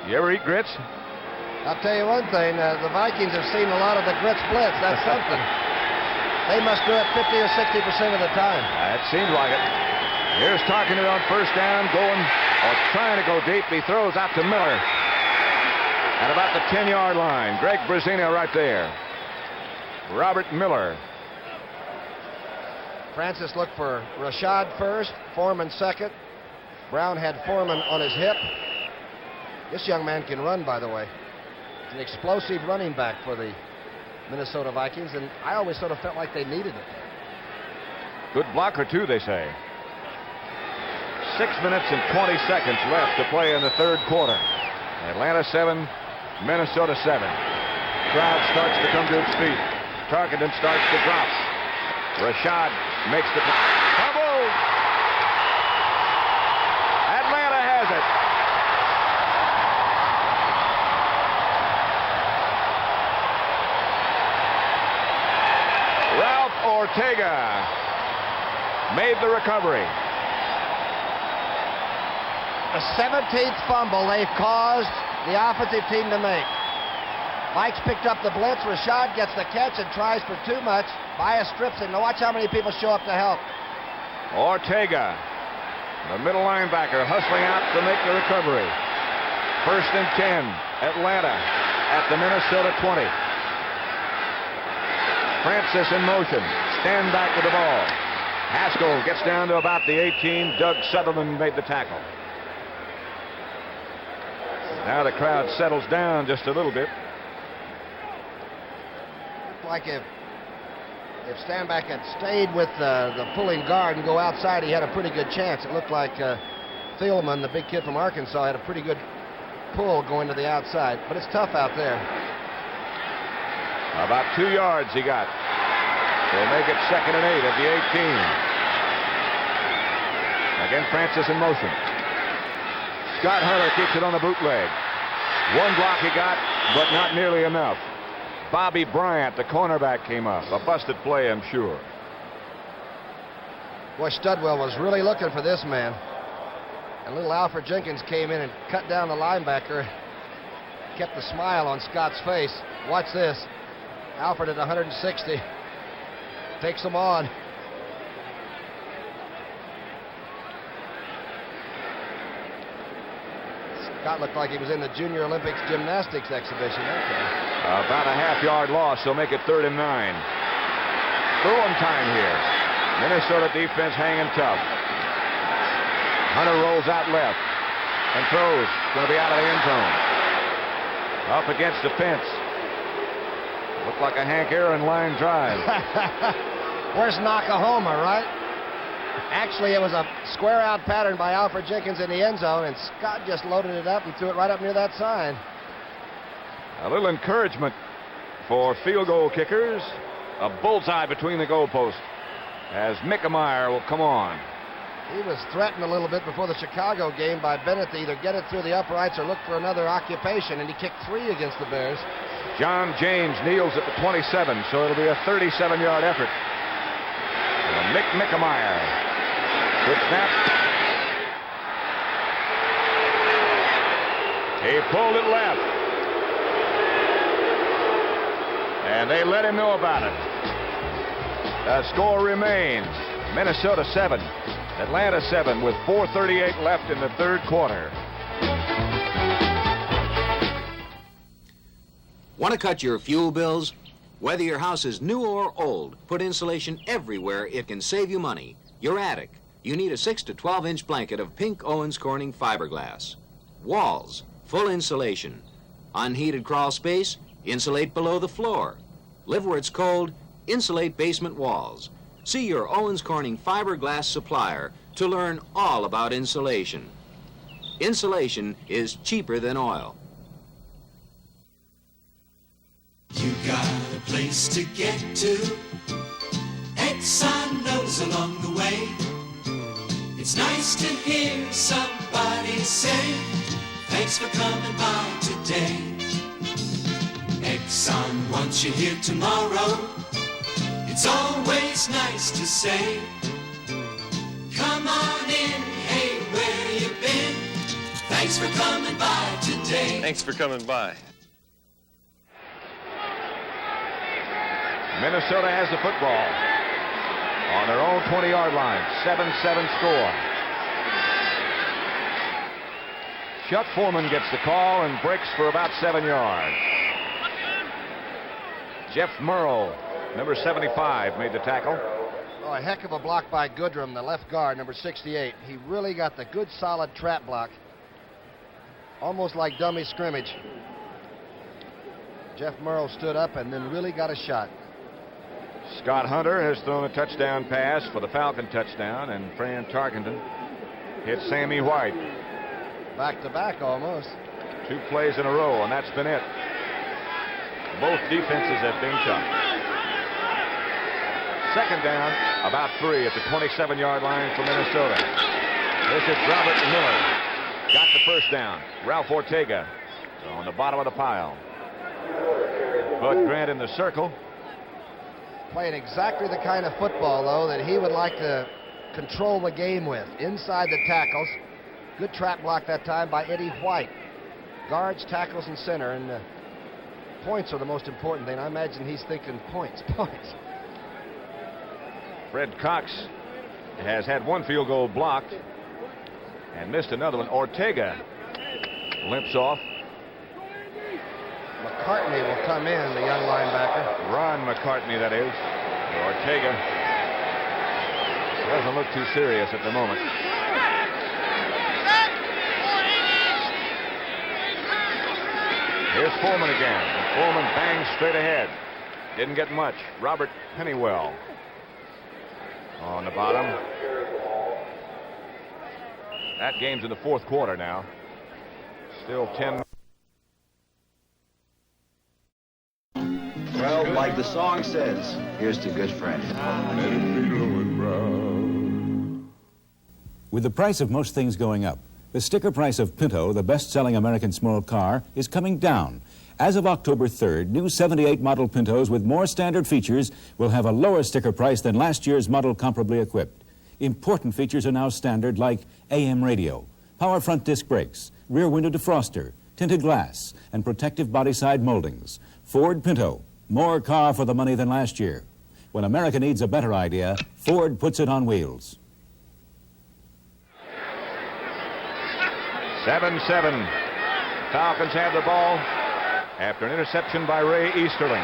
You ever eat grits? I'll tell you one thing, the Vikings have seen a lot of the grits blitz. That's something. They must do it 50 or 60% of the time. It seems like it. Here's Tarkenton on first down, trying to go deep. He throws out to Miller at about the 10-yard line. Greg Brazino right there. Robert Miller. Francis looked for Rashad first, Foreman second. Brown had Foreman on his hip. This young man can run, by the way. He's an explosive running back for the Minnesota Vikings, and I always sort of felt like they needed it. Good blocker, too, they say. 6 minutes and 20 seconds left to play in the third quarter. Atlanta 7, Minnesota 7. Crowd starts to come to its feet. Tarkenton starts to drop. Rashad makes the fumble. Atlanta has it. Ralph Ortega made the recovery. The 17th fumble they've caused the offensive team to make. Mike's picked up the blitz. Rashad gets the catch and tries for too much. Bias strips him. Now watch how many people show up to help. Ortega, the middle linebacker, hustling out to make the recovery. 1st and 10, Atlanta at the Minnesota 20. Francis in motion. Stand back with the ball. Haskell gets down to about the 18. Doug Sutherland made the tackle. Now the crowd settles down just a little bit. Like if Stanback had stayed with the pulling guard and go outside, he had a pretty good chance. It looked like Thielman, the big kid from Arkansas, had a pretty good pull going to the outside, but it's tough out there. About 2 yards he got. They'll make it 2nd and 8 at the 18. Again, Francis in motion. Scott Hunter keeps it on the bootleg. One block he got, but not nearly enough. Bobby Bryant, the cornerback, came up. A busted play, I'm sure. Boy, Studwell was really looking for this man. And little Alfred Jenkins came in and cut down the linebacker. Kept the smile on Scott's face. Watch this. Alfred at 160. Takes him on. Scott looked like he was in the Junior Olympics gymnastics exhibition. Okay. About a half-yard loss. He'll make it 3rd and 9. Throwing time here. Minnesota defense hanging tough. Hunter rolls out left and throws. Going to be out of the end zone. Up against the fence. Looked like a Hank Aaron line drive. Where's Nakahoma, right? Actually, it was a square-out pattern by Alfred Jenkins in the end zone, and Scott just loaded it up and threw it right up near that sign. A little encouragement for field goal kickers. A bullseye between the goalposts as Mickemeyer will come on. He was threatened a little bit before the Chicago game by Bennett to either get it through the uprights or look for another occupation, and he kicked 3 against the Bears. John James kneels at the 27, so it'll be a 37-yard effort. Mick Mickemeyer. Good snap. He pulled it left. And they let him know about it. The score remains Minnesota 7, Atlanta 7 with 4:38 left in the third quarter. Want to cut your fuel bills? Whether your house is new or old, put insulation everywhere it can save you money. Your attic, you need a 6 to 12-inch blanket of pink Owens Corning fiberglass. Walls, full insulation. Unheated crawl space, insulate below the floor. Live where it's cold, insulate basement walls. See your Owens Corning fiberglass supplier to learn all about insulation. Insulation is cheaper than oil. You got a place to get to. Exxon knows along the way. It's nice to hear somebody say, thanks for coming by today. Exxon wants you here tomorrow. It's always nice to say, come on in, hey, where you been? Thanks for coming by today. Thanks for coming by. Minnesota has the football on their own 20-yard line. 7-7 score. Chuck Foreman gets the call and breaks for about 7 yards. Jeff Murrow, number 75, made the tackle. Oh, a heck of a block by Goodrum, the left guard, number 68. He really got the good, solid trap block. Almost like dummy scrimmage. Jeff Murrow stood up and then really got a shot. Scott Hunter has thrown a touchdown pass for the Falcon touchdown, and Fran Tarkenton hit Sammy White. Back to back almost. 2 plays in a row, and that's been it. Both defenses have been tough. Second down, about 3 at the 27-yard line for Minnesota. This is Robert Miller. Got the first down. Ralph Ortega on the bottom of the pile. Bud Grant in the circle. Playing exactly the kind of football, though, that he would like to control the game with. Inside the tackles. Good trap block that time by Eddie White. Guards, tackles, and center. And points are the most important thing. I imagine he's thinking points. Fred Cox has had 1 field goal blocked and missed another one. Ortega limps off. McCartney will come in, the young linebacker. Ron McCartney, that is. Ortega doesn't look too serious at the moment. Here's Foreman again. Foreman bangs straight ahead. Didn't get much. Robert Pennywell on the bottom. That game's in the 4th quarter now. Still 10. Well, like the song says, here's to good friends. With the price of most things going up, the sticker price of Pinto, the best-selling American small car, is coming down. As of October 3rd, new 78 model Pintos with more standard features will have a lower sticker price than last year's model comparably equipped. Important features are now standard, like AM radio, power front disc brakes, rear window defroster, tinted glass, and protective body side moldings. Ford Pinto, more car for the money than last year. When America needs a better idea, Ford puts it on wheels. 7-7. Falcons have the ball after an interception by Ray Easterling.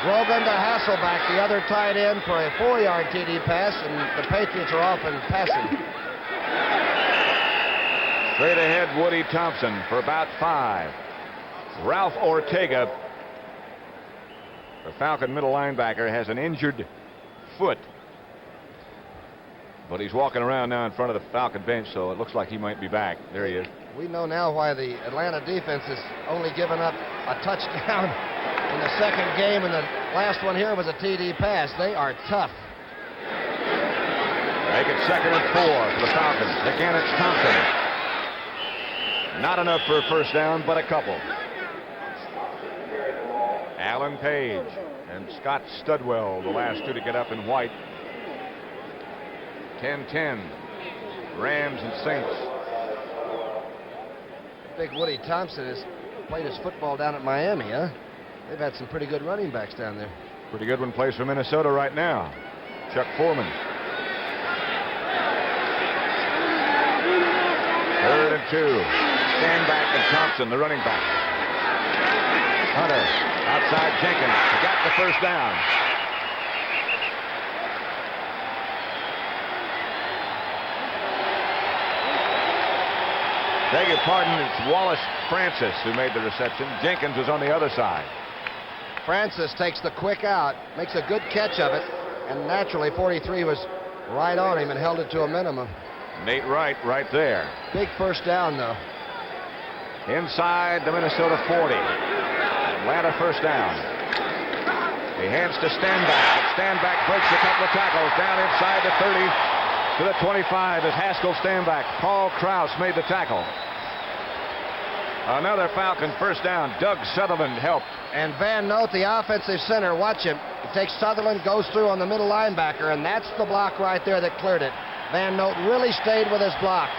Grogan to Hasselback, the other tight end, for a 4-yard TD pass, and the Patriots are off and passing. Straight ahead, Woody Thompson for about 5. Ralph Ortega, the Falcon middle linebacker, has an injured foot. But he's walking around now in front of the Falcon bench, so it looks like he might be back. There he is. We know now why the Atlanta defense has only given up a touchdown in the second game, and the last one here was a TD pass. They are tough. Make it 2nd and 4 for the Falcons. Again, it's Thompson. Not enough for a first down, but a couple. Alan Page and Scott Studwell, the last 2 to get up in white. 10-10. Rams and Saints. Big Woody Thompson has played his football down at Miami, huh? They've had some pretty good running backs down there. Pretty good one plays for Minnesota right now. Chuck Foreman. 3rd and 2. Stand back and Thompson, the running back. Hunter outside Jenkins. He got the first down. Beg your pardon, it's Wallace Francis who made the reception. Jenkins was on the other side. Francis takes the quick out, makes a good catch of it, and naturally 43 was right on him and held it to a minimum. Nate Wright right there. Big first down, though. Inside the Minnesota 40. Atlanta first down. He hands to Stanback. Stanback breaks a couple of tackles down inside the 30 to the 25 as Haskell Stanback. Paul Krause made the tackle. Another Falcon first down. Doug Sutherland helped. And Van Note, the offensive center, watch him. He takes Sutherland, goes through on the middle linebacker, and that's the block right there that cleared it. Van Note really stayed with his block.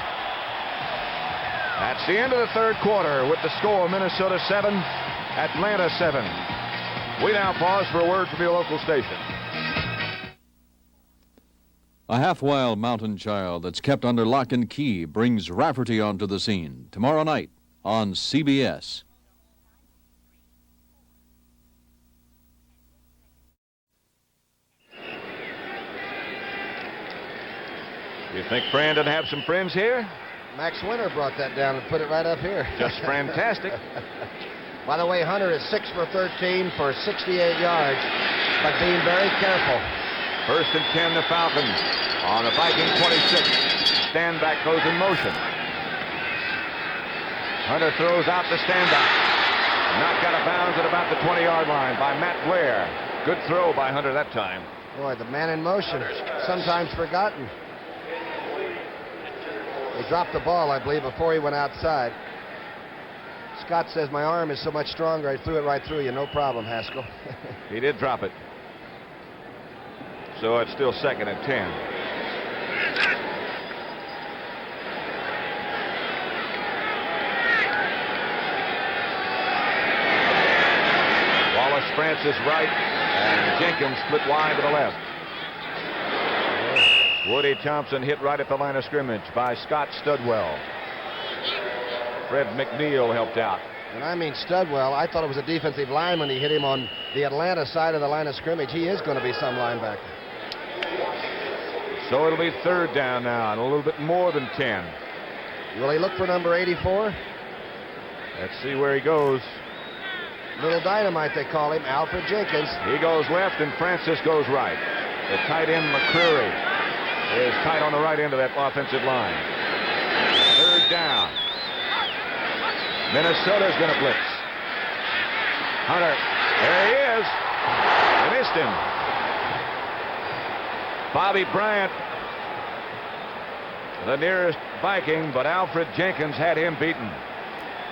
That's the end of the third quarter with the score Minnesota 7, Atlanta 7. We now pause for a word from your local station. A half-wild mountain child that's kept under lock and key brings Rafferty onto the scene tomorrow night on CBS. You think Brandon have some friends here? Max Winter brought that down and put it right up here. Just fantastic. By the way, Hunter is 6 for 13 for 68 yards, but being very careful. 1st and 10, the Falcons on the Viking 26. Stand back goes in motion. Hunter throws out the stand back. Knocked out of bounds at about the 20-yard line by Matt Blair. Good throw by Hunter that time. Boy, the man in motion, sometimes forgotten. He dropped the ball, I believe, before he went outside. Scott says, my arm is so much stronger, I threw it right through you. No problem, Haskell. He did drop it. So it's still 2nd and 10. Wallace Francis right, and Jenkins split wide to the left. Woody Thompson hit right at the line of scrimmage by Scott Studwell. Fred McNeil helped out. And I mean Studwell, I thought it was a defensive lineman. He hit him on the Atlanta side of the line of scrimmage. He is going to be some linebacker. So it'll be 3rd down now and a little bit more than 10. Will he look for number 84? Let's see where he goes. Little dynamite, they call him, Alfred Jenkins. He goes left and Francis goes right. The tight end McCreary is tight on the right end of that offensive line. 3rd down. Minnesota's going to blitz. Hunter, there he is. They missed him. Bobby Bryant, the nearest Viking, but Alfred Jenkins had him beaten.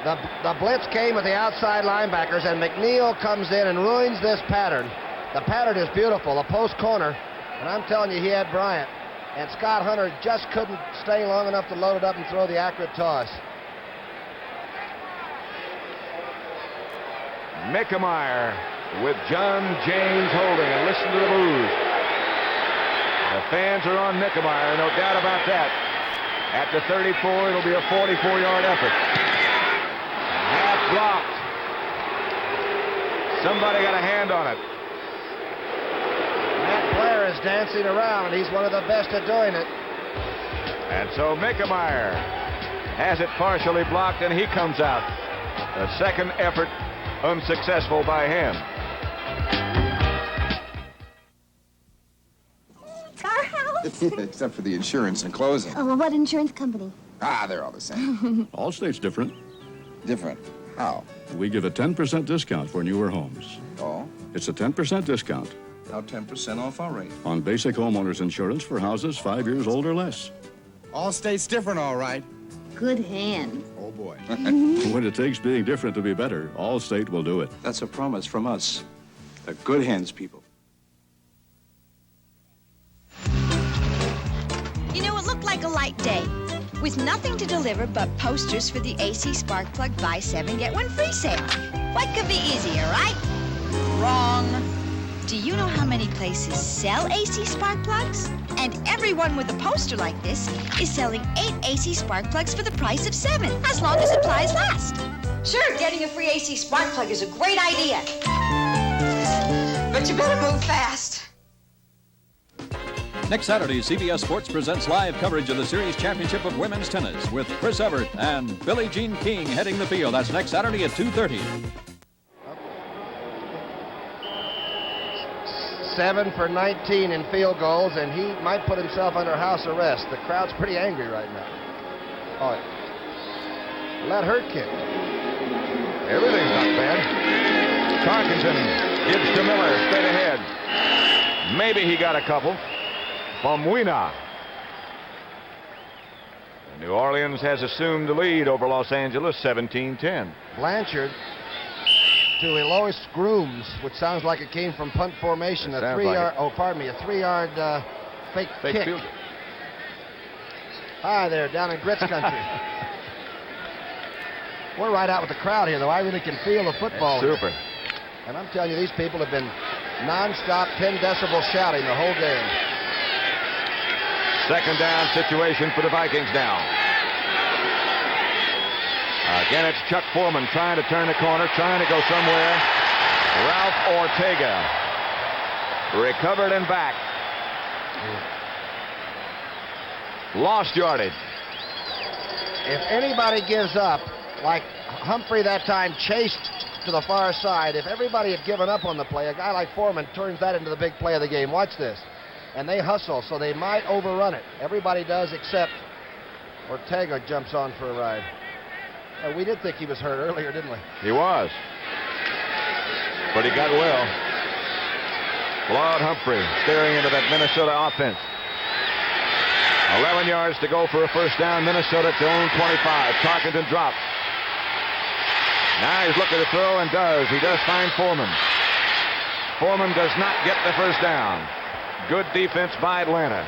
The blitz came with the outside linebackers, and McNeil comes in and ruins this pattern. The pattern is beautiful, a post corner, and I'm telling you, he had Bryant. And Scott Hunter just couldn't stay long enough to load it up and throw the accurate toss. Mickemeyer with John James holding, and listen to the boos. The fans are on Mickemeyer, no doubt about that. At the 34, it'll be a 44-yard effort. Half blocked. Somebody got a hand on it. Matt Blair is dancing around, and he's one of the best at doing it. And so Mickemeyer has it partially blocked, and he comes out. The second effort unsuccessful by him. Our house? Except for the insurance and closing. Oh, well, what insurance company? Ah, they're all the same. Allstate's different. Different. How? We give a 10% discount for newer homes. Oh? It's a 10% discount. Now 10% off our rate. On basic homeowners insurance for houses 5 years old or less. Allstate's different, all right. Good hand. Oh, boy. When it takes being different to be better, Allstate will do it. That's a promise from us. The good hands people. You know, it looked like a light day with nothing to deliver but posters for the AC Spark Plug Buy 7 Get 1 Free sale. What could be easier, right? Wrong. Do you know how many places sell AC Spark Plugs? And everyone with a poster like this is selling 8 AC Spark Plugs for the price of 7, as long as supplies last. Sure, getting a free AC Spark Plug is a great idea. But you better move fast. Next Saturday, CBS Sports presents live coverage of the Series Championship of Women's Tennis with Chris Evert and Billie Jean King heading the field. That's next Saturday at 2:30. 7 for 19 in field goals, and he might put himself under house arrest. The crowd's pretty angry right now. Oh, let her kick. Everything's not bad. Tarkenton gives to Miller straight ahead. Maybe he got a couple. Famuina. New Orleans has assumed the lead over Los Angeles, 17-10. Blanchard to Elois Grooms, which sounds like it came from punt formation. It A sounds 3-yard, like a 3-yard fake kick. field. Hi there, down in Grits country. We're right out with the crowd here, though. I really can feel the football. Super. And I'm telling you, these people have been non-stop 10 decibel shouting the whole game. Second down situation for the Vikings now. Again, it's Chuck Foreman trying to turn the corner, trying to go somewhere. Ralph Ortega recovered and back. Lost yardage. If anybody gives up, like Humphrey that time chased to the far side, if everybody had given up on the play, a guy like Foreman turns that into the big play of the game. Watch this. And they hustle, so they might overrun it. Everybody does except Ortega jumps on for a ride. We did think he was hurt earlier, didn't we? He was. But he got well. Claude Humphrey staring into that Minnesota offense. 11 yards to go for a first down. Minnesota to own 25. Tarkenton drops. Now he's looking to throw and does. He does find Foreman. Foreman does not get the first down. Good defense by Atlanta.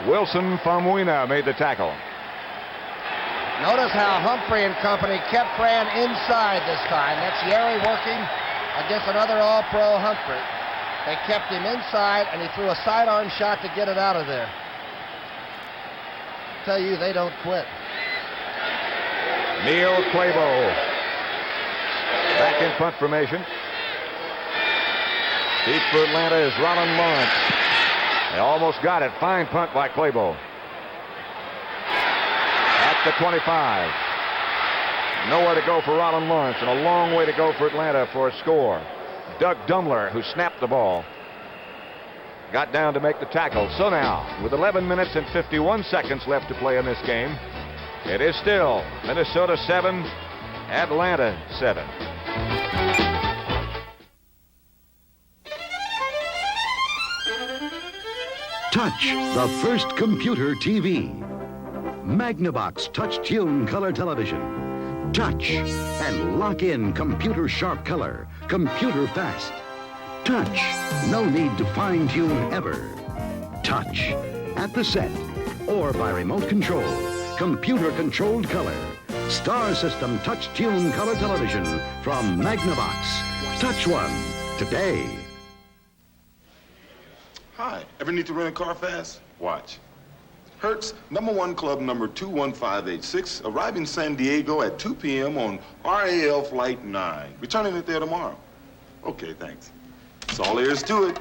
Wilson Famuina made the tackle. Notice how Humphrey and company kept Fran inside this time. That's Yeri working against another All-Pro Humphrey. They kept him inside, and he threw a sidearm shot to get it out of there. I tell you, they don't quit. Neil Clabo back in punt formation. Deep for Atlanta is Rollin Lawrence. They almost got it. Fine punt by Clabo. At the 25. Nowhere to go for Rollin Lawrence, and a long way to go for Atlanta for a score. Doug Dumler, who snapped the ball, got down to make the tackle. So now, with 11 minutes and 51 seconds left to play in this game, it is still Minnesota 7, Atlanta 7. Touch, the first computer TV. Magnavox Touch Tune Color Television. Touch and lock in computer sharp color, computer fast. Touch, no need to fine tune ever. Touch, at the set or by remote control, computer controlled color. Star System Touch Tune Color Television from Magnavox. Touch one today. Hi, ever need to rent a car fast? Watch. Hertz, #1 club number 21586, arriving San Diego at 2 p.m. on RAL Flight 9. Returning it there tomorrow. Okay, thanks. That's all there is to it.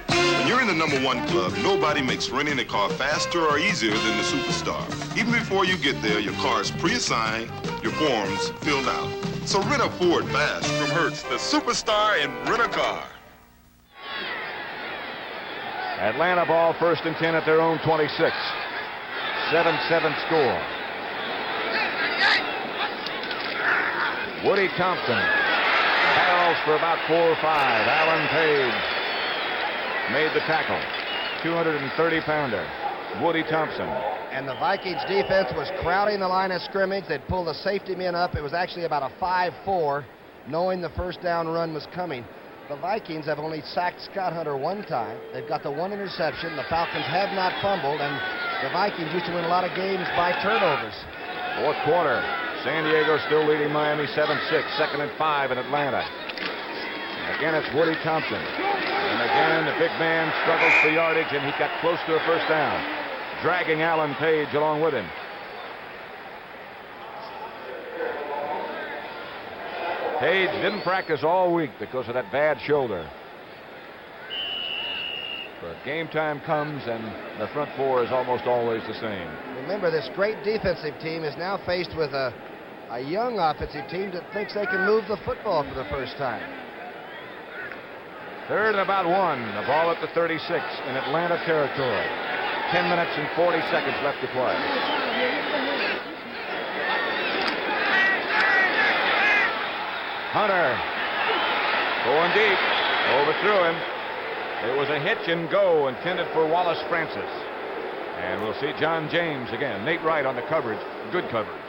When you're in the #1 club, nobody makes renting a car faster or easier than the Superstar. Even before you get there, your car is pre-assigned, your forms filled out. So rent a Ford fast from Hertz, the Superstar in rent-a-car. Atlanta ball, 1st and 10 at their own 26. 7-7 score. Woody Thompson barrels for about 4 or 5. Alan Page made the tackle. 230-pounder. Woody Thompson. And the Vikings defense was crowding the line of scrimmage. They'd pull the safety men up. It was actually about a 5-4, knowing the first down run was coming. The Vikings have only sacked Scott Hunter one time. They've got the one interception. The Falcons have not fumbled, and the Vikings used to win a lot of games by turnovers. 4th quarter. San Diego still leading Miami 7-6. 2nd and 5 in Atlanta. And again, it's Woody Thompson. And again, the big man struggles for yardage, and he got close to a first down, dragging Alan Page along with him. Page didn't practice all week because of that bad shoulder. But game time comes, and the front four is almost always the same. Remember, this great defensive team is now faced with a young offensive team that thinks they can move the football for the first time. 3rd and about 1. The ball at the 36 in Atlanta territory. 10 minutes and 40 seconds left to play. Hunter going deep, overthrew him. It was a hitch and go intended for Wallace Francis. And we'll see John James again. Nate Wright on the coverage. Good coverage.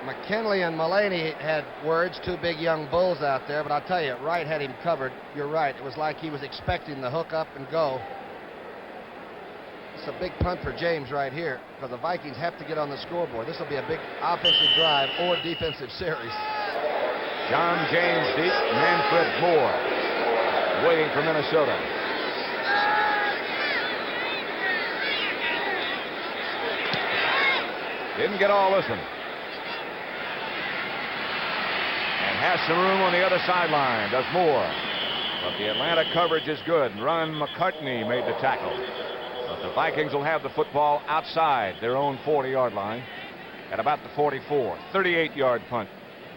McKinley and Mullaney had words, 2 big young bulls out there, but I'll tell you, Wright had him covered. You're right. It was like he was expecting the hook up and go. It's a big punt for James right here because the Vikings have to get on the scoreboard. This will be a big offensive drive or defensive series. John James deep, Manfred Moore waiting for Minnesota. Didn't get all this one. And has some room on the other sideline, does Moore. But the Atlanta coverage is good. Ron McCartney made the tackle. But the Vikings will have the football outside their own 40-yard line at about the 44. 38-yard punt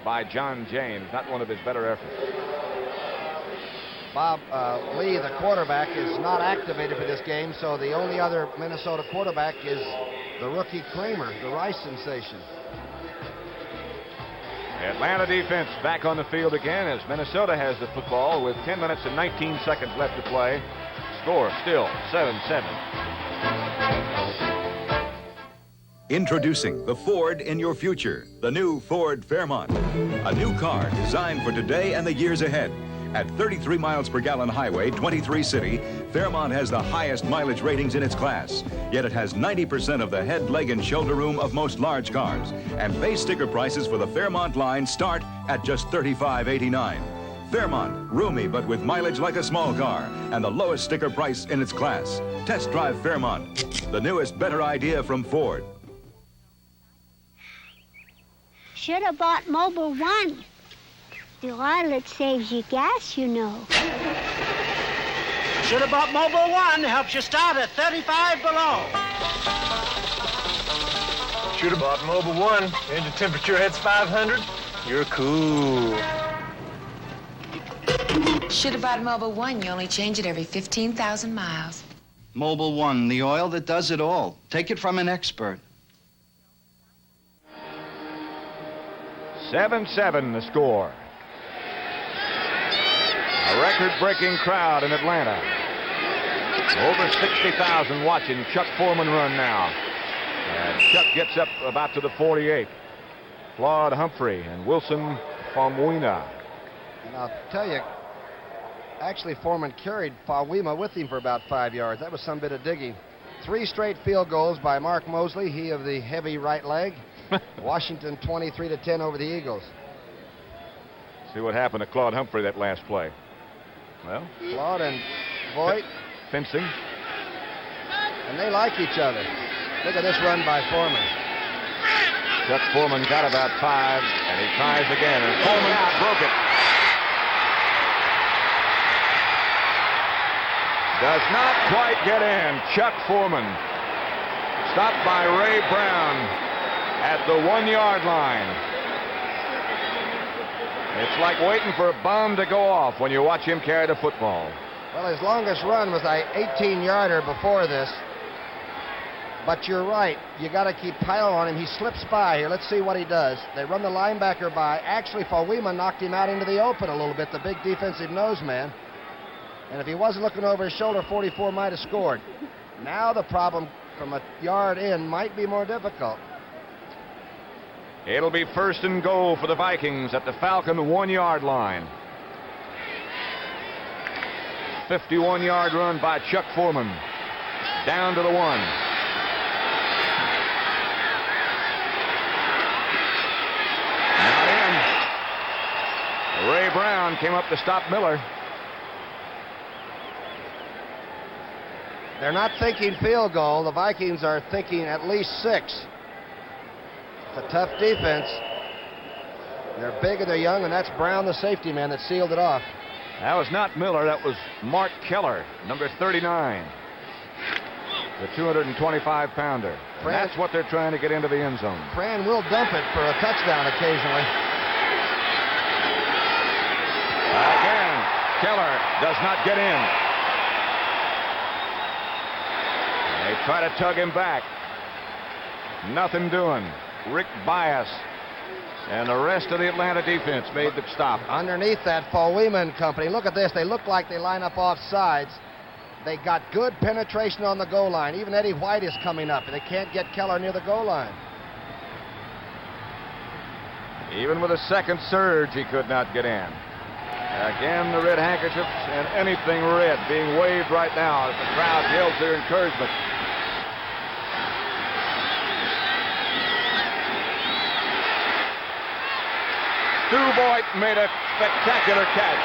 by John James, not one of his better efforts. Bob Lee, the quarterback, is not activated for this game, so the only other Minnesota quarterback is the rookie Kramer, the Rice sensation. Atlanta defense back on the field again as Minnesota has the football with 10 minutes and 19 seconds left to play. Score still 7-7. Introducing the Ford in your future, the new Ford Fairmont. A new car designed for today and the years ahead. At 33 miles per gallon highway, 23 city, Fairmont has the highest mileage ratings in its class. Yet it has 90% of the head, leg, and shoulder room of most large cars. And base sticker prices for the Fairmont line start at just $35.89. Fairmont, roomy but with mileage like a small car, and the lowest sticker price in its class. Test drive Fairmont, the newest, better idea from Ford. Should have bought Mobil 1. The oil saves you gas, you know. Should have bought Mobil 1. Helps you start at 35 below. Should have bought Mobil 1. Engine temperature hits 500. You're cool. Should have bought Mobil 1. You only change it every 15,000 miles. Mobil 1, the oil that does it all. Take it from an expert. 7-7 the score. A record-breaking crowd in Atlanta. Over 60,000 watching Chuck Foreman run now. And Chuck gets up about to the 48. Claude Humphrey and Wilson Famuina. And I'll tell you, actually Foreman carried Famuina with him for about 5 yards. That was some bit of digging. 3 straight field goals by Mark Mosley, he of the heavy right leg. Washington 23-10 over the Eagles. See what happened to Claude Humphrey that last play. Well, Claude and Voigt fencing. And they like each other. Look at this run by Foreman. Chuck Foreman got about 5, and he tries again, and Foreman broke it. Does not quite get in. Chuck Foreman stopped by Ray Brown at the 1-yard line. It's like waiting for a bomb to go off when you watch him carry the football. Well, his longest run was an 18-yarder before this. But you're right. You got to keep piling on him. He slips by here. Let's see what he does. They run the linebacker by. Actually, Famuina knocked him out into the open a little bit, the big defensive nose man. And if he wasn't looking over his shoulder, 44 might have scored. Now the problem from a yard in might be more difficult. It'll be 1st and goal for the Vikings at the Falcon 1-yard line. 51-yard run by Chuck Foreman. Down to the 1. Not in. Ray Brown came up to stop Miller. They're not thinking field goal. The Vikings are thinking at least 6. It's a tough defense. They're big and they're young, and that's Brown, the safety man, that sealed it off. That was not Miller. That was Mark Keller, number 39. The 225-pounder. That's what they're trying to get into the end zone. Fran will dump it for a touchdown occasionally. Again, Keller does not get in. They try to tug him back. Nothing doing. Rick Bias and the rest of the Atlanta defense made the stop. Underneath that, Famuina and company. Look at this. They look like they line up off sides. They got good penetration on the goal line. Even Eddie White is coming up. They can't get Keller near the goal line. Even with a second surge, he could not get in. Again, the red handkerchiefs and anything red being waved right now as the crowd yells their encouragement Stu Voigt made a spectacular catch.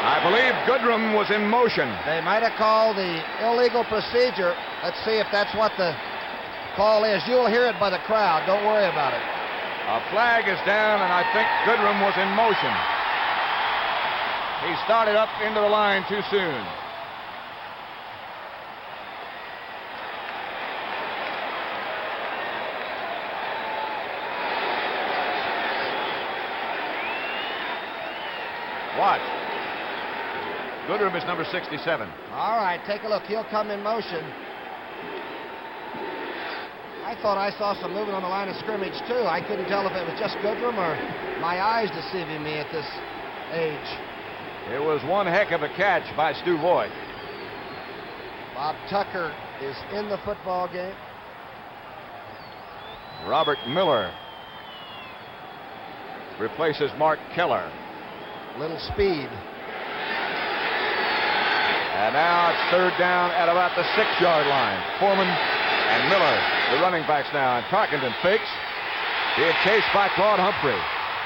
I believe Goodrum was in motion. They might have called the illegal procedure. Let's see if that's what the call is. You'll hear it by the crowd. Don't worry about it. A flag is down, and I think Goodrum was in motion. He started up into the line too soon. Watch. Goodrum is number 67. All right, take a look. He'll come in motion. I thought I saw some movement on the line of scrimmage, too. I couldn't tell if it was just Goodrum or my eyes deceiving me at this age. It was one heck of a catch by Stu Voigt. Bob Tucker is in the football game. Robert Miller replaces Mark Keller. Little speed. And now it's third down at about the 6-yard line. Foreman and Miller, the running backs now. And Tarkenton fakes. Being chased by Claude Humphrey.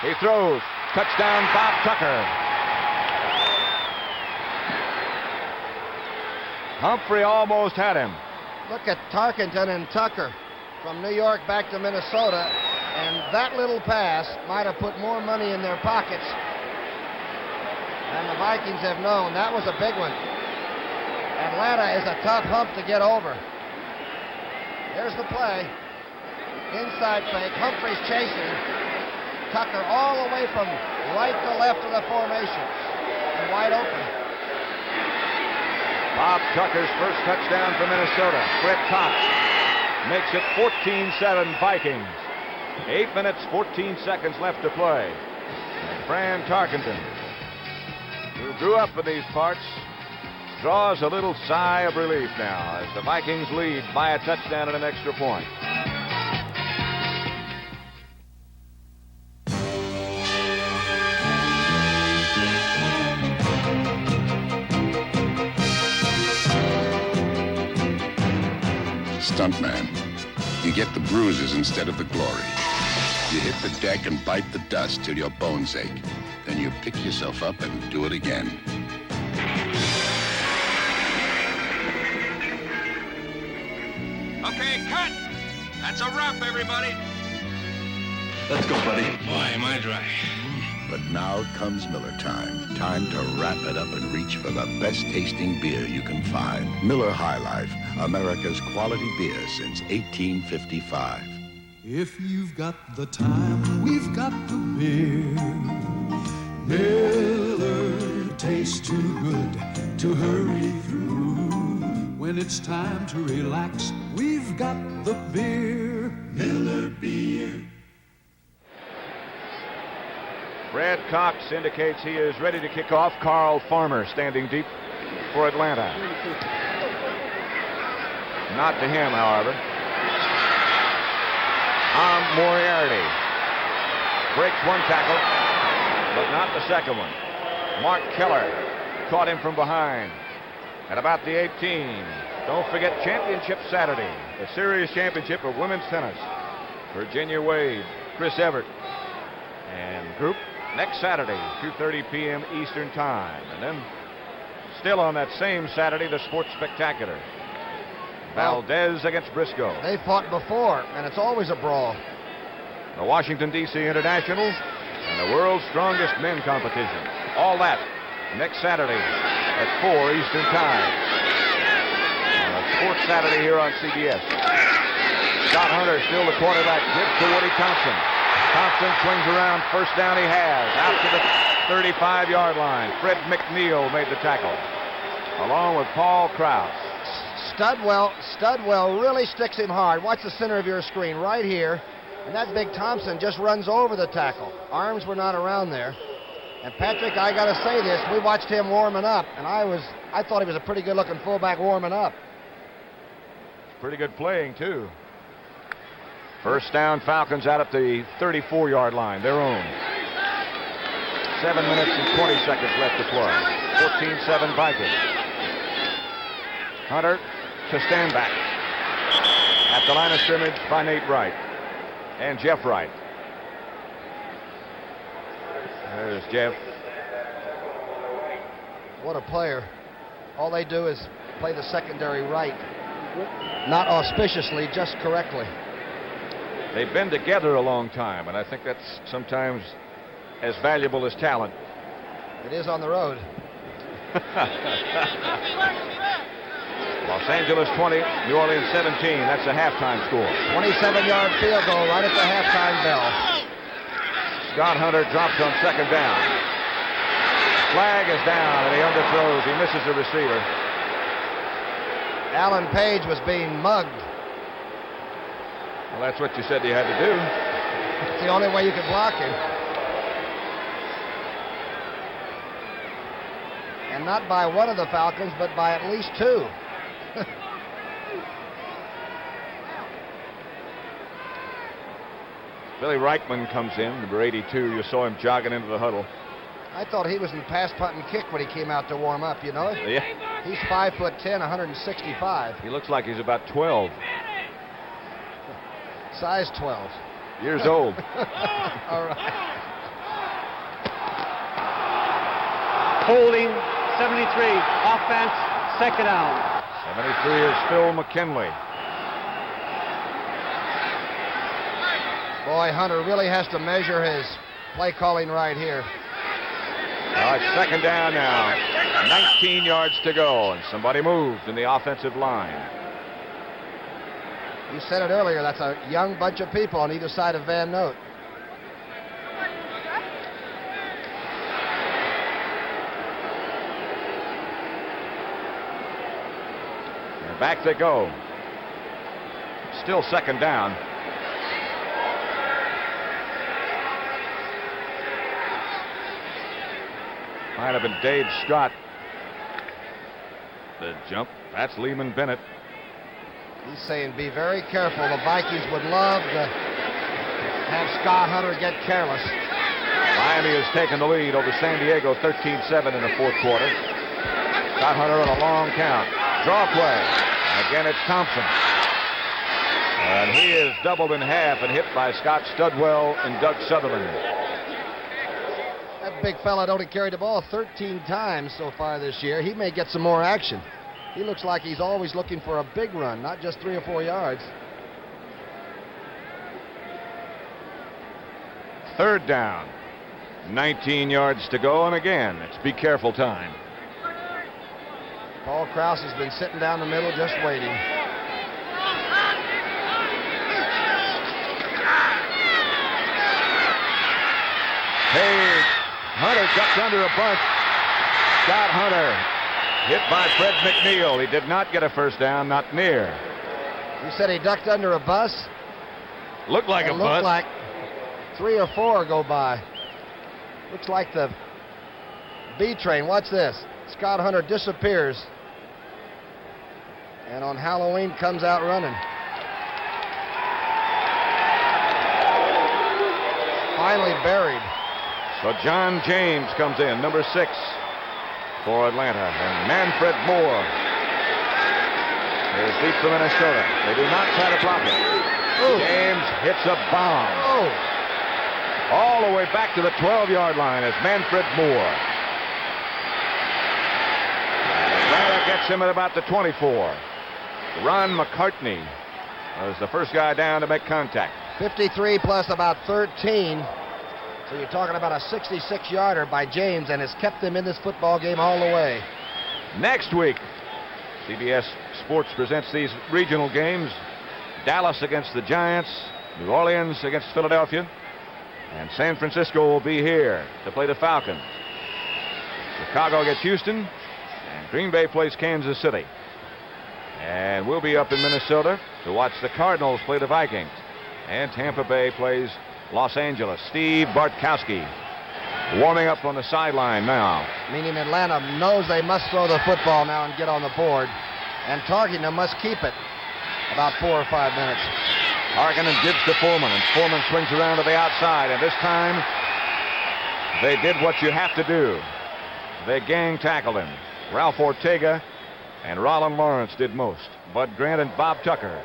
He throws. Touchdown, Bob Tucker. Humphrey almost had him. Look at Tarkenton and Tucker from New York back to Minnesota. And that little pass might have put more money in their pockets than the Vikings have known. That was a big one. Atlanta is a tough hump to get over. Here's the play. Inside fake. Humphrey's chasing. Tucker all the way from right to left of the formation. And wide open. Bob Tucker's first touchdown for Minnesota. Fred Cox makes it 14-7 Vikings. 8 minutes, 14 seconds left to play. And Fran Tarkenton, who grew up in these parts, draws a little sigh of relief now as the Vikings lead by a touchdown and an extra point. Stuntman, you get the bruises instead of the glory. You hit the deck and bite the dust till your bones ache. Then you pick yourself up and do it again. Okay, cut! That's a wrap, everybody. Let's go, buddy. Boy, am I dry. But now comes Miller time. Time to wrap it up and reach for the best tasting beer you can find. Miller High Life, America's quality beer since 1855. If you've got the time, we've got the beer. Miller tastes too good to hurry through. When it's time to relax, we've got the beer. Miller Beer. Fred Cox indicates he is ready to kick off. Carl Farmer standing deep for Atlanta. Not to him, however. Tom Moriarty breaks one tackle, but not the second one. Mark Keller caught him from behind at about the 18. Don't forget Championship Saturday, the series championship of women's tennis. Virginia Wade, Chris Evert, and group next Saturday, 2:30 p.m. Eastern Time. And then still on that same Saturday, the Sports Spectacular. Valdez against Briscoe. They fought before, and it's always a brawl. The Washington, D.C. International and the world's strongest men competition. All that next Saturday at 4 Eastern Time. On a Sports Saturday here on CBS. Scott Hunter still the quarterback. Gives to Woody Thompson. Thompson swings around. First down he has. Out to the 35-yard line. Fred McNeil made the tackle, along with Paul Krause. Studwell really sticks him hard. Watch the center of your screen right here. And that big Thompson just runs over the tackle. Arms were not around there. And Patrick, I got to say this, we watched him warming up, and I thought he was a pretty good-looking fullback warming up. Pretty good playing, too. First down, Falcons out at the 34-yard line, their own. 7 minutes and 20 seconds left to play. 14-7 Vikings. Hunter to stand back at the line of scrimmage by Nate Wright and Jeff Wright. There's Jeff. What a player. All they do is play the secondary right. Not auspiciously, just correctly. They've been together a long time, and I think that's sometimes as valuable as talent. It is on the road. Los Angeles 20, New Orleans 17. That's a halftime score. 27-yard field goal right at the halftime bell. Scott Hunter drops on second down. Flag is down, and he underthrows. He misses the receiver. Alan Page was being mugged. Well, that's what you said you had to do. It's the only way you could block him. And not by one of the Falcons, but by at least two. Billy Reichman comes in, number 82. You saw him jogging into the huddle. I thought he was in pass, punt, and kick when he came out to warm up, you know? Yeah. He's 5'10", 165. He looks like he's about 12. Size 12. Years old. All right. Holding, 73. Offense, second down. 73 is Phil McKinley. Boy, Hunter really has to measure his play calling right here. All right, second down now. 19 yards to go, and somebody moved in the offensive line. You said it earlier, that's a young bunch of people on either side of Van Note. And back they go. Still second down. Might have been Dave Scott. The jump, that's Lehman Bennett. He's saying be very careful. The Vikings would love to have Scott Hunter get careless. Miami has taken the lead over San Diego 13-7 in the fourth quarter. Scott Hunter on a long count. Draw play. Again, it's Thompson. And he is doubled in half and hit by Scott Studwell and Doug Sutherland. That big fella only carried the ball 13 times so far this year. He may get some more action. He looks like he's always looking for a big run, not just 3 or 4 yards. Third down. 19 yards to go, and again, it's be careful time. Paul Krause has been sitting down the middle just waiting. Page. Hunter ducked under a bunch. Scott Hunter hit by Fred McNeil. He did not get a first down, not near. You said he ducked under a bus? Looked like a bus. Looked like 3 or 4 go by. Looks like the B train. Watch this. Scott Hunter disappears. And on Halloween comes out running. Finally buried. So John James comes in, number 6 for Atlanta. And Manfred Moore is deep for Minnesota. They do not try to block it. Ooh. James hits a bomb. Oh. All the way back to the 12-yard line as Manfred Moore. Atlanta gets him at about the 24. Ron McCartney was the first guy down to make contact. 53 plus about 13. So you're talking about a 66-yarder by James, and has kept them in this football game all the way. Next week, CBS Sports presents these regional games. Dallas against the Giants, New Orleans against Philadelphia, and San Francisco will be here to play the Falcons. Chicago gets Houston, and Green Bay plays Kansas City. And we'll be up in Minnesota to watch the Cardinals play the Vikings. And Tampa Bay plays Los Angeles. Steve Bartkowski warming up on the sideline now. Meaning Atlanta knows they must throw the football now and get on the board. And Tarkenton must keep it about 4 or 5 minutes. Tarkenton gives to Foreman, and Foreman swings around to the outside. And this time, they did what you have to do. They gang tackled him. Ralph Ortega and Rollin Lawrence did most. Bud Grant and Bob Tucker.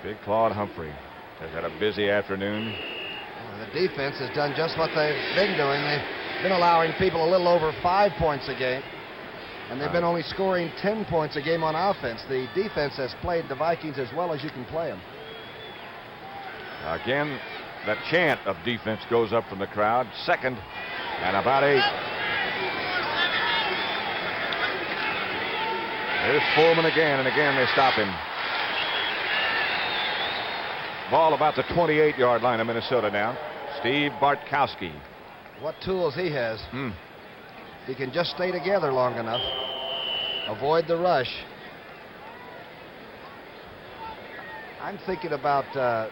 Big Claude Humphrey has had a busy afternoon. The defense has done just what they've been doing. They've been allowing people a little over 5 points a game, and they've been only scoring 10 points a game on offense. The defense has played the Vikings as well as you can play them. Again, the chant of defense goes up from the crowd. Second and about 8. Here's Foreman again, and again they stop him. Ball about the 28-yard line of Minnesota now. Steve Bartkowski. What tools he has. He can just stay together long enough. Avoid the rush. I'm thinking about,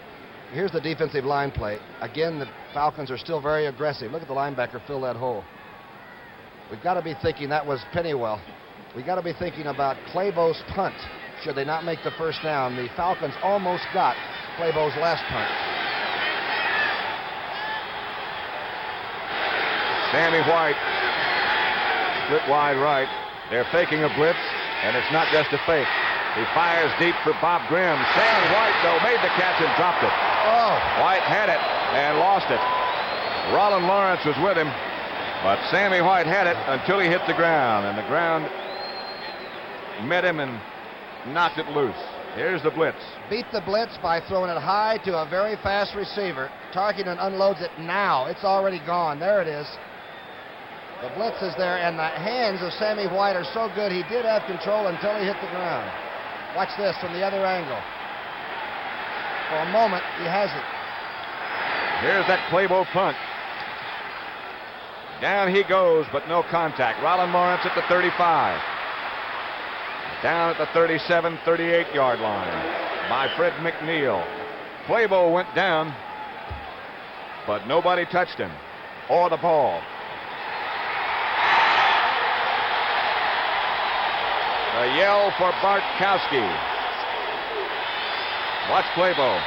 here's the defensive line play. Again, the Falcons are still very aggressive. Look at the linebacker fill that hole. We've got to be thinking that was Pennywell. We've got to be thinking about Claybo's punt. Should they not make the first down? The Falcons almost got Claybo's last punt. Sammy White split wide right. They're faking a blitz, and it's not just a fake. He fires deep for Bob Grimm. Sammy White, though, made the catch and dropped it. Oh. White had it and lost it. Roland Lawrence was with him, but Sammy White had it until he hit the ground, and the ground met him and knocked it loose. Here's the blitz. Beat the blitz by throwing it high to a very fast receiver. Tarkenton unloads it now. It's already gone. There it is. The blitz is there, and the hands of Sammy White are so good, he did have control until he hit the ground. Watch this from the other angle. For a moment, he has it. Here's that Claybo punt. Down he goes, but no contact. Roland Lawrence at the 35. Down at the 37, 38-yard line by Fred McNeil. Claybo went down, but nobody touched him or the ball. The yell for Bartkowski. Watch Claybo.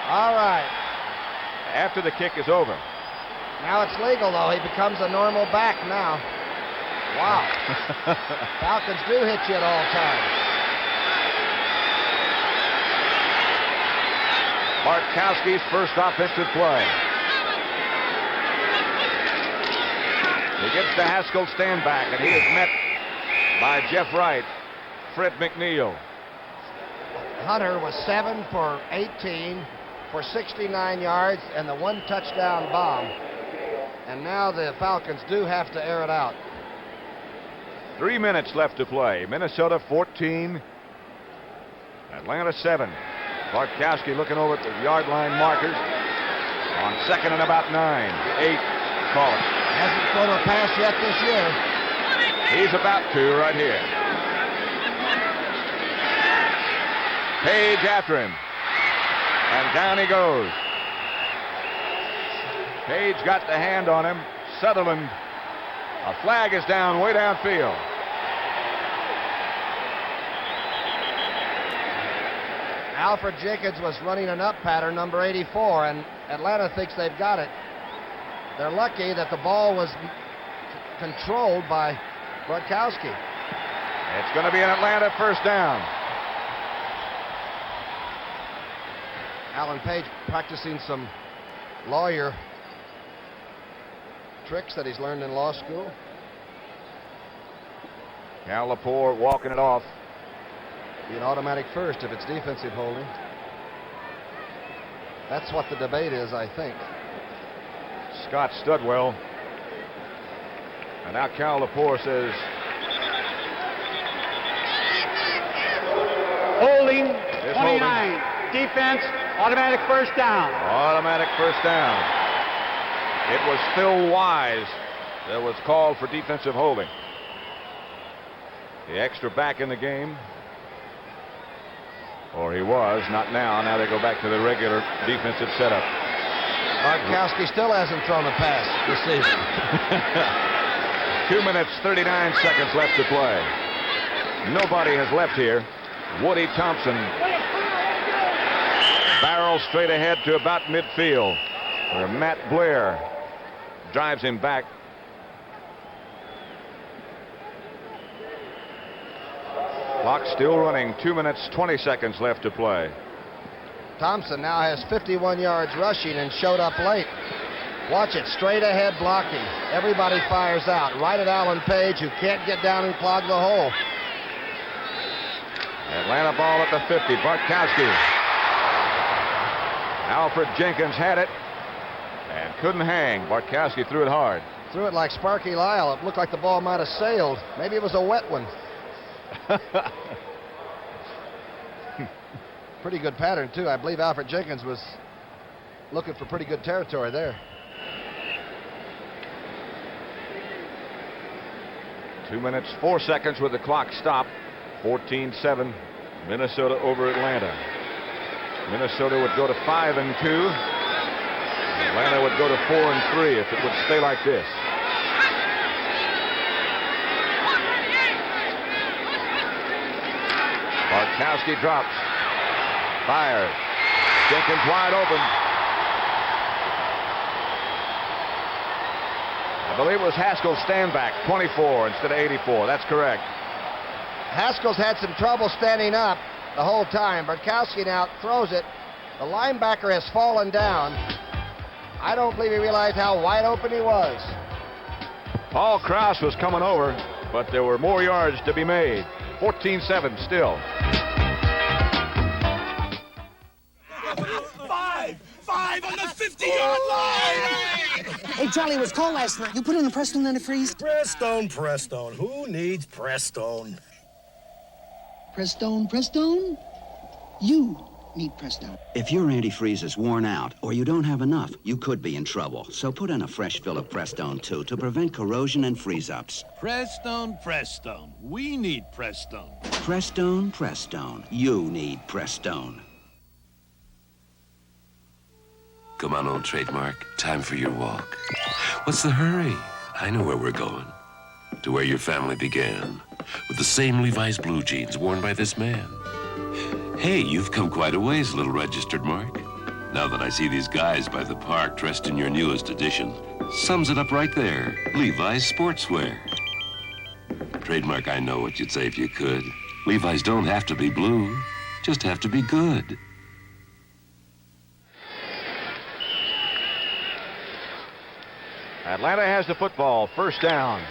All right. After the kick is over. Now it's legal, though. He becomes a normal back now. Wow. Falcons do hit you at all times. Bartkowski's first offensive play. He gets the Haskell stand back, and he is met by Jeff Wright, Fred McNeil. Hunter was 7 for 18 for 69 yards and the 1 touchdown bomb. And now the Falcons do have to air it out. 3 minutes left to play. Minnesota 14, Atlanta 7. Bartkowski looking over at the yard line markers on second and about 9. 8, call it. Hasn't thrown a pass yet this year. He's about to right here. Page after him. And down he goes. Page got the hand on him. Sutherland. A flag is down way downfield. Alfred Jenkins was running an up pattern, number 84, and Atlanta thinks they've got it. They're lucky that the ball was controlled by Bartkowski. It's going to be an Atlanta first down. Alan Page practicing some lawyer tricks that he's learned in law school. Cal Lepore walking it off. Be an automatic first if it's defensive holding. That's what the debate is, I think. Scott Studwell. And now Cal Lepore says. Holding, 29. Holding. Defense, automatic first down. Automatic first down. It was Phil Wise that was called for defensive holding. The extra back in the game. Or he was, not now. Now they go back to the regular defensive setup. Bartkowski still hasn't thrown a pass this season. 2 minutes, 39 seconds left to play. Nobody has left here. Woody Thompson barrels straight ahead to about midfield, where Matt Blair drives him Clock still running. 2 minutes, 20 seconds left to play. Thompson now has 51 yards rushing and showed up late. Watch it, straight ahead blocking. Everybody fires out. Right at Alan Page, who can't get down and clog the hole. Atlanta ball at the 50. Bartkowski. Alfred Jenkins had it and couldn't hang. Bartkowski threw it hard. Threw it like Sparky Lyle. It looked like the ball might have sailed. Maybe it was a wet one. Pretty good pattern, too. I believe Alfred Jenkins was looking for pretty good territory there. 2 minutes, 4 seconds with the clock stopped. 14-7, Minnesota over Atlanta. Minnesota would go to 5-2. Atlanta would go to 4-3 if it would stay like this. Bartkowski drops. Fires. Jenkins wide open. I believe it was Haskell's standback, 24 instead of 84. That's correct. Haskell's had some trouble standing up the whole time. Bartkowski now throws it. The linebacker has fallen down. I don't believe he realized how wide open he was. Paul Krause was coming over, but there were more yards to be made. 14-7 still. Five on the 50-yard line! Hey, Charlie, it was cold last night. You put in a Prestone antifreeze? Prestone. Who needs Prestone? Prestone? You need Prestone. If your antifreeze is worn out or you don't have enough, you could be in trouble. So put in a fresh fill of Prestone, too, to prevent corrosion and freeze-ups. Prestone. We need Prestone. Prestone. You need Prestone. Come on, old trademark. Time for your walk. What's the hurry? I know where we're going. To where your family began. With the same Levi's blue jeans worn by this man. Hey, you've come quite a ways, little registered Mark. Now that I see these guys by the park dressed in your newest edition, sums it up right there. Levi's sportswear. Trademark, I know what you'd say if you could. Levi's don't have to be blue, just have to be good. Atlanta has the football. First down.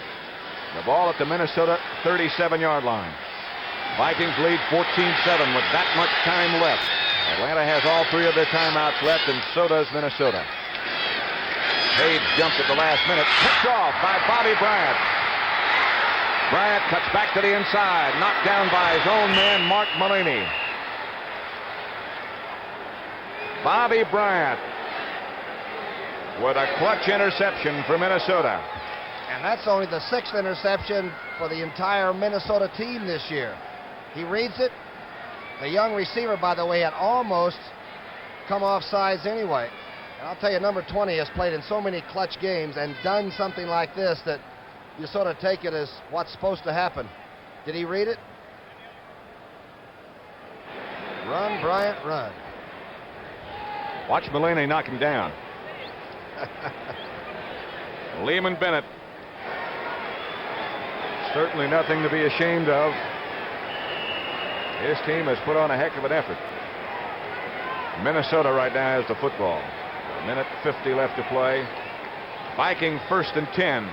The ball at the Minnesota 37-yard line. Vikings lead 14-7 with that much time left. Atlanta has all three of their timeouts left, and so does Minnesota. Page jumped at the last minute. Picked off by Bobby Bryant. Bryant cuts back to the inside. Knocked down by his own man, Mark Mullaney. Bobby Bryant with a clutch interception for Minnesota. And that's only the 6th interception for the entire Minnesota team this year. He reads it. The young receiver, by the way, had almost come off sides anyway. And I'll tell you, number 20 has played in so many clutch games and done something like this that you sort of take it as what's supposed to happen. Did he read it? Run, Bryant, run. Watch Mullaney knock him down. Lehman Bennett. Certainly nothing to be ashamed of. His team has put on a heck of an effort. Minnesota right now has the football. A minute 50 left to play. Viking 1st and 10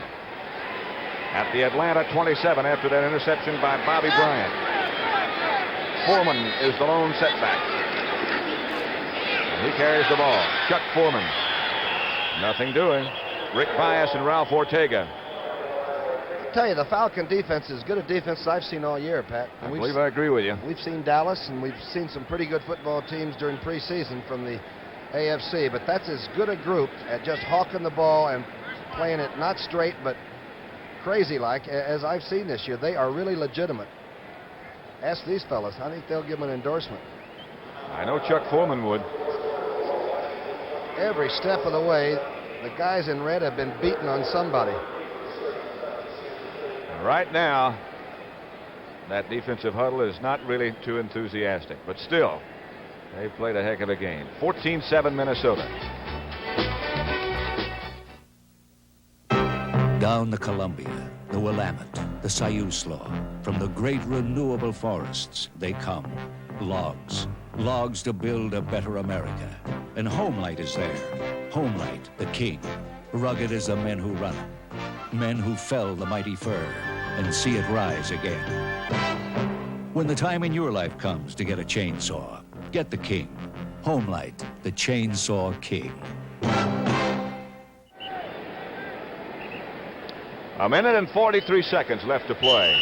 at the Atlanta 27 after that interception by Bobby Bryant. Foreman is the lone setback. He carries the ball. Chuck Foreman. Nothing doing. Rick Bias and Ralph Ortega. I tell you, the Falcon defense is as good a defense as I've seen all year, Pat. I believe I agree with you. We've seen Dallas, and we've seen some pretty good football teams during preseason from the AFC, but that's as good a group at just hawking the ball and playing it not straight, but crazy-like as I've seen this year. They are really legitimate. Ask these fellas. I think they'll give them an endorsement. I know Chuck Foreman would. Every step of the way, the guys in red have been beaten on somebody. Right now, that defensive huddle is not really too enthusiastic, but still, they've played a heck of a game. 14-7 Minnesota. Down the Columbia, the Willamette, The Soyuz Law. From the great renewable forests, they come. Logs. Logs to build a better America. And Homelight is there. Homelight, the king. Rugged as the men who run it. Men who fell the mighty fir and see it rise again. When the time in your life comes to get a chainsaw, get the king. Homelight, the chainsaw king. A minute and 43 seconds left to play.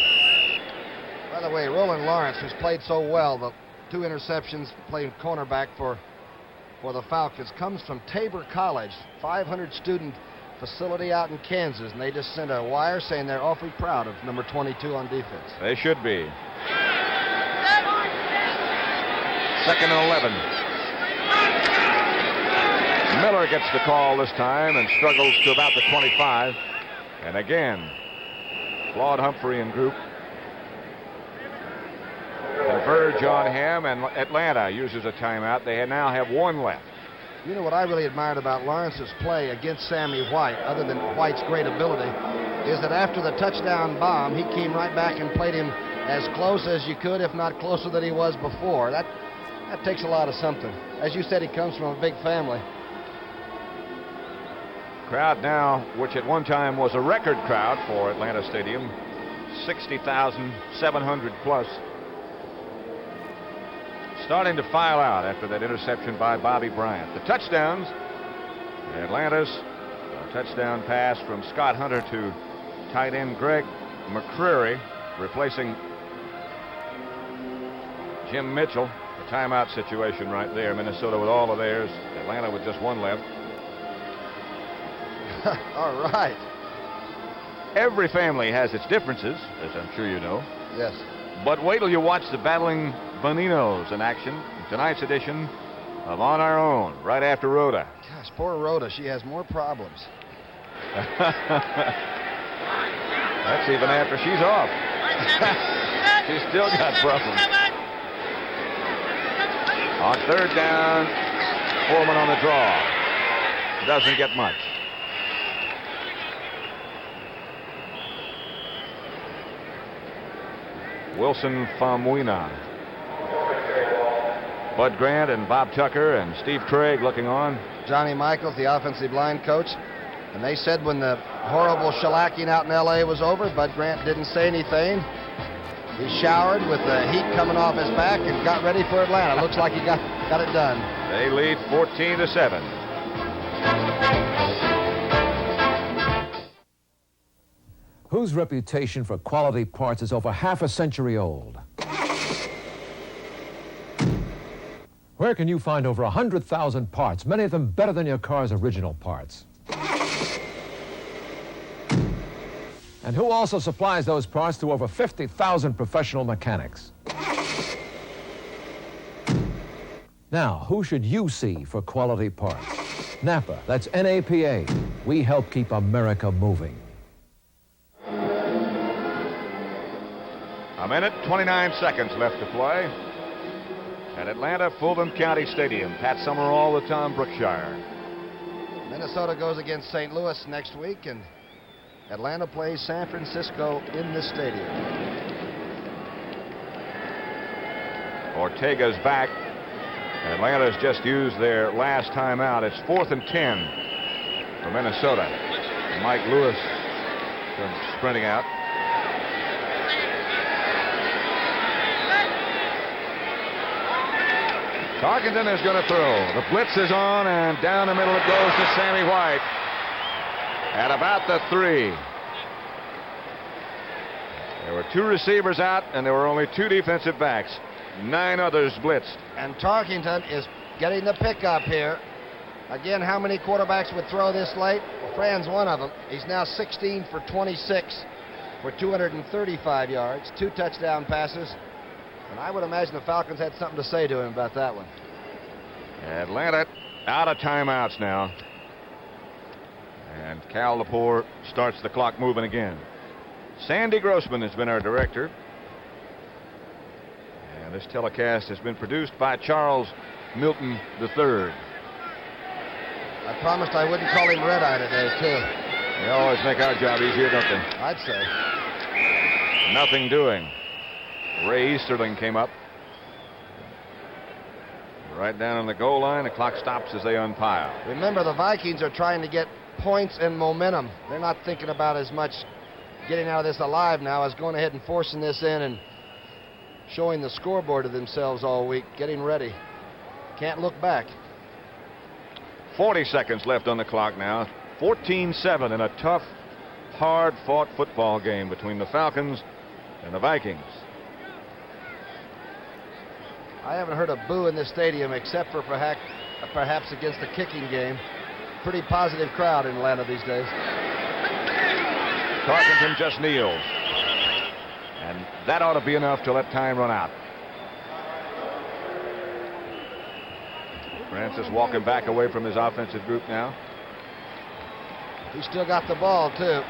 By the way, Roland Lawrence, who's played so well, the 2 interceptions, playing cornerback for the Falcons, comes from Tabor College, 500-student facility out in Kansas, and they just sent a wire saying they're awfully proud of number 22 on defense. They should be. 2nd and 11. Miller gets the call this time and struggles to about the 25. And again, Claude Humphrey and group converge on him, and Atlanta uses a timeout. They now have 1 left. You know what I really admired about Lawrence's play against Sammy White, other than White's great ability, is that after the touchdown bomb, he came right back and played him as close as you could, if not closer than he was before. That takes a lot of something. As you said, he comes from a big family. Crowd now, which at one time was a record crowd for Atlanta Stadium, 60,700 plus. Starting to file out after that interception by Bobby Bryant. The touchdowns, Atlanta's a touchdown pass from Scott Hunter to tight end Greg McCreary, replacing Jim Mitchell. A timeout situation right there. Minnesota with all of theirs. Atlanta with just 1 left. All right. Every family has its differences, as I'm sure you know. Yes. But wait till you watch the battling Boninos in action in tonight's edition of On Our Own, right after Rhoda. Gosh, poor Rhoda. She has more problems. That's even after she's off. She's still got problems. On 3rd down, Foreman on the draw. Doesn't get much. Wilson Famuina. Bud Grant and Bob Tucker and Steve Craig looking on. Johnny Michaels, the offensive line coach. And they said when the horrible shellacking out in L.A. was over, Bud Grant didn't say anything. He showered with the heat coming off his back and got ready for Atlanta. Looks like he got it done. They lead 14-7. Whose reputation for quality parts is over half a century old? Where can you find over 100,000 parts, many of them better than your car's original parts? And who also supplies those parts to over 50,000 professional mechanics? Now, who should you see for quality parts? NAPA, that's N-A-P-A. We help keep America moving. A minute, 29 seconds left to play at Atlanta Fulton County Stadium. Pat Summerall with Tom Brookshire. Minnesota goes against St. Louis next week, and Atlanta plays San Francisco in this stadium. Ortega's back. Atlanta's just used their last timeout. It's 4th and 10 for Minnesota. Mike Lewis comes sprinting out. Tarkenton is going to throw. The blitz is on, and down the middle it goes to Sammy White at about the 3. There were 2 receivers out, and there were only 2 defensive backs. 9 others blitzed. And Tarkenton is getting the pickup here. Again, how many quarterbacks would throw this late? Well, Fran's one of them. He's now 16 for 26 for 235 yards, 2 touchdown passes. And I would imagine the Falcons had something to say to him about that one. Atlanta out of timeouts now. And Cal Lepore starts the clock moving again. Sandy Grossman has been our director. And this telecast has been produced by Charles Milton III. I promised I wouldn't call him Red Eye today, too. They always make our job easier, don't they? I'd say. Nothing doing. Ray Easterling came up. Right down on the goal line. The clock stops as they unpile. Remember, the Vikings are trying to get points and momentum. They're not thinking about as much getting out of this alive now as going ahead and forcing this in and showing the scoreboard to themselves all week, getting ready. Can't look back. 40 seconds left on the clock now. 14-7 in a tough, hard-fought football game between the Falcons and the Vikings. I haven't heard a boo in this stadium except for perhaps against the kicking game. Pretty positive crowd in Atlanta these days. Tarkenton just kneels. And that ought to be enough to let time run out. Francis walking back away from his offensive group now. He's still got the ball, too.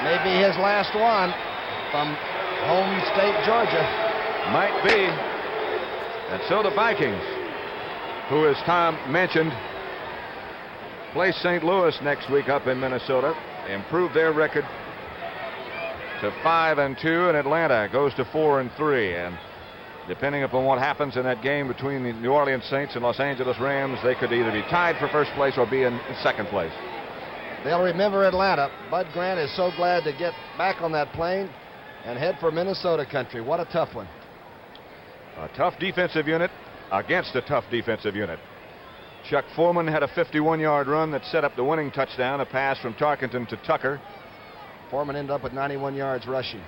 Maybe his last one from home state Georgia. Might be. And so the Vikings, who, as Tom mentioned, play St. Louis next week up in Minnesota, improve their record to 5-2, and Atlanta goes to 4-3. And depending upon what happens in that game between the New Orleans Saints and Los Angeles Rams, they could either be tied for first place or be in second place. They'll remember Atlanta. Bud Grant is so glad to get back on that plane and head for Minnesota country. What a tough one. A tough defensive unit against a tough defensive unit. Chuck Foreman had a 51-yard run that set up the winning touchdown, a pass from Tarkenton to Tucker. Foreman ended up with 91 yards rushing.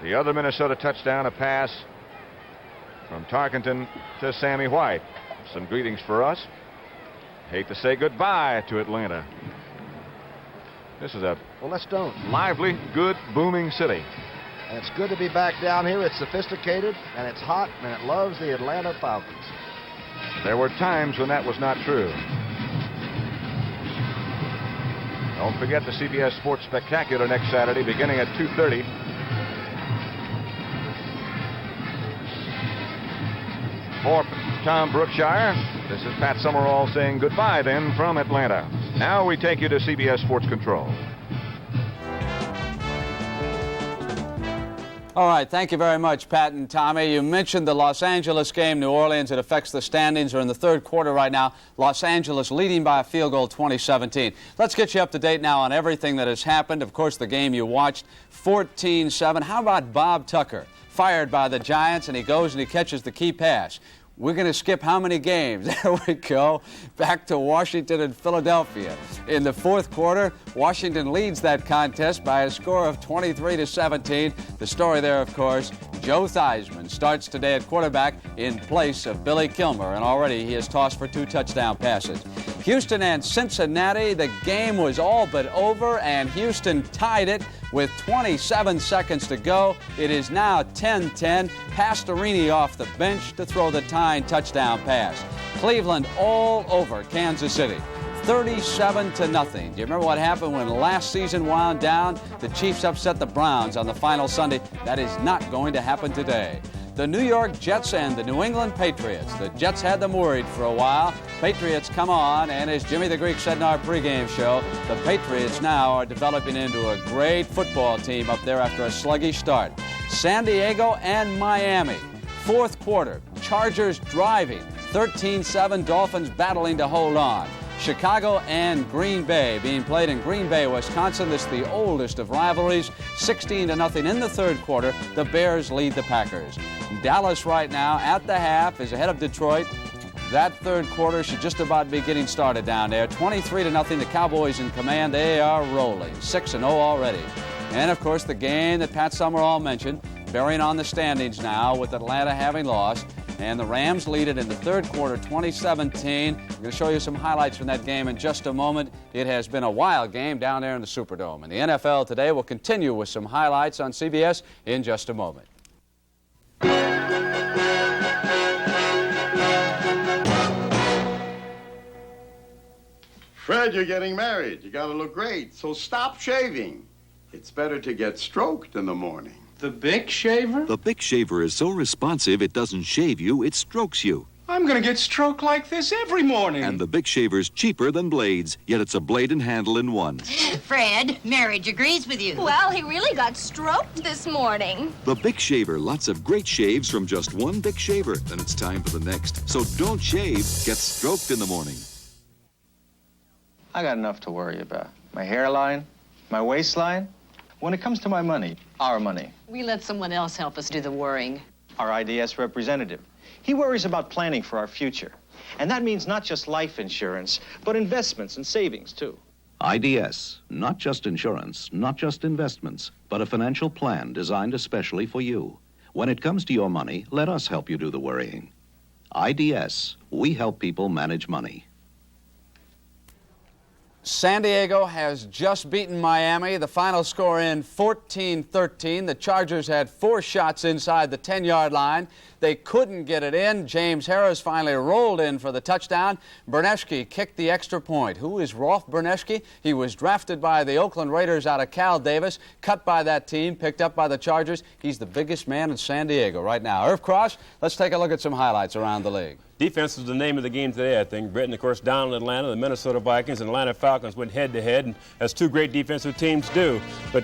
The other Minnesota touchdown, a pass from Tarkenton to Sammy White. Some greetings for us. Hate to say goodbye to Atlanta. This is a lively, good, booming city. And it's good to be back down here. It's sophisticated, and it's hot, and it loves the Atlanta Falcons. There were times when that was not true. Don't forget the CBS Sports Spectacular next Saturday, beginning at 2:30. For Tom Brookshire, this is Pat Summerall saying goodbye then from Atlanta. Now we take you to CBS Sports Control. All right, thank you very much, Pat and Tommy. You mentioned the Los Angeles game, New Orleans. It affects the standings. We're in the third quarter right now. Los Angeles leading by a field goal, 20-17. Let's get you up to date now on everything that has happened. Of course, the game you watched, 14-7. How about Bob Tucker? Fired by the Giants, and he goes and he catches the key pass. We're going to skip how many games? There we go. Back to Washington and Philadelphia. In the fourth quarter, Washington leads that contest by a score of 23-17. The story there, of course, Joe Theismann starts today at quarterback in place of Billy Kilmer, and already he has tossed for 2 touchdown passes. Houston and Cincinnati, the game was all but over, and Houston tied it with 27 seconds to go. It is now 10-10. Pastorini off the bench to throw the tying touchdown pass. Cleveland all over Kansas City. 37-0. Do you remember what happened when last season wound down? The Chiefs upset the Browns on the final Sunday. That is not going to happen today. The New York Jets and the New England Patriots. The Jets had them worried for a while. Patriots come on, and as Jimmy the Greek said in our pregame show, the Patriots now are developing into a great football team up there after a sluggish start. San Diego and Miami. Fourth quarter, Chargers driving. 13-7, Dolphins battling to hold on. Chicago and Green Bay being played in Green Bay, Wisconsin. This is the oldest of rivalries. 16-0 in the third quarter. The Bears lead the Packers. Dallas right now at the half is ahead of Detroit. That third quarter should just about be getting started down there. 23-0, the Cowboys in command. They are rolling. 6-0 already. And, of course, the game that Pat Summerall mentioned, bearing on the standings now with Atlanta having lost. And the Rams lead it in the third quarter, 20-17. We're going to show you some highlights from that game in just a moment. It has been a wild game down there in the Superdome. And the NFL today will continue with some highlights on CBS in just a moment. Fred, you're getting married. You got to look great, so stop shaving. It's better to get stroked in the morning. The Bic shaver? The Bic shaver is so responsive it doesn't shave you, it strokes you. I'm gonna get stroked like this every morning. And the Bic shaver's cheaper than blades, yet it's a blade and handle in one. Fred, marriage agrees with you. Well, he really got stroked this morning. The Bic shaver, lots of great shaves from just one Bic shaver. Then it's time for the next. So don't shave, get stroked in the morning. I got enough to worry about. My hairline, my waistline. When it comes to my money, our money, We let someone else help us do the worrying. our IDS representative, he worries about planning for our future. And that means not just life insurance, but investments and savings, too. IDS, not just insurance, not just investments, but a financial plan designed especially for you. When it comes to your money, let us help you do the worrying. IDS, we help people manage money. San Diego has just beaten Miami. The final score in 14-13. The Chargers had 4 shots inside the 10-yard line. They couldn't get it in. James Harris finally rolled in for the touchdown. Berneschke kicked the extra point. Who is Rolf Berneschke? He was drafted by the Oakland Raiders out of Cal Davis, cut by that team, picked up by the Chargers. He's the biggest man in San Diego right now. Irv Cross, let's take a look at some highlights around the league. Defense was the name of the game today, I think. Britain, of course, down in Atlanta. The Minnesota Vikings and Atlanta Falcons went head-to-head, and as two great defensive teams do. But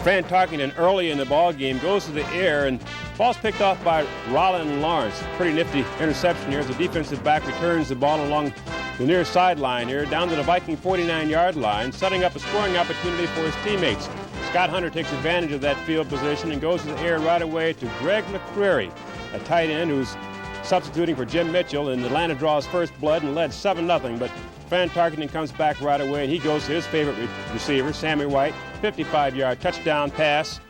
Fran Tarkenton early in the ball game goes to the air, and ball's picked off by Rollin Lawrence. Pretty nifty interception here as the defensive back returns the ball along the near sideline here, down to the Viking 49-yard line, setting up a scoring opportunity for his teammates. Scott Hunter takes advantage of that field position and goes to the air right away to Greg McCreary, a tight end who's substituting for Jim Mitchell, and Atlanta draws first blood and led 7-0, but Fran Tarkenton comes back right away, and he goes to his favorite receiver, Sammy White, 55-yard touchdown pass,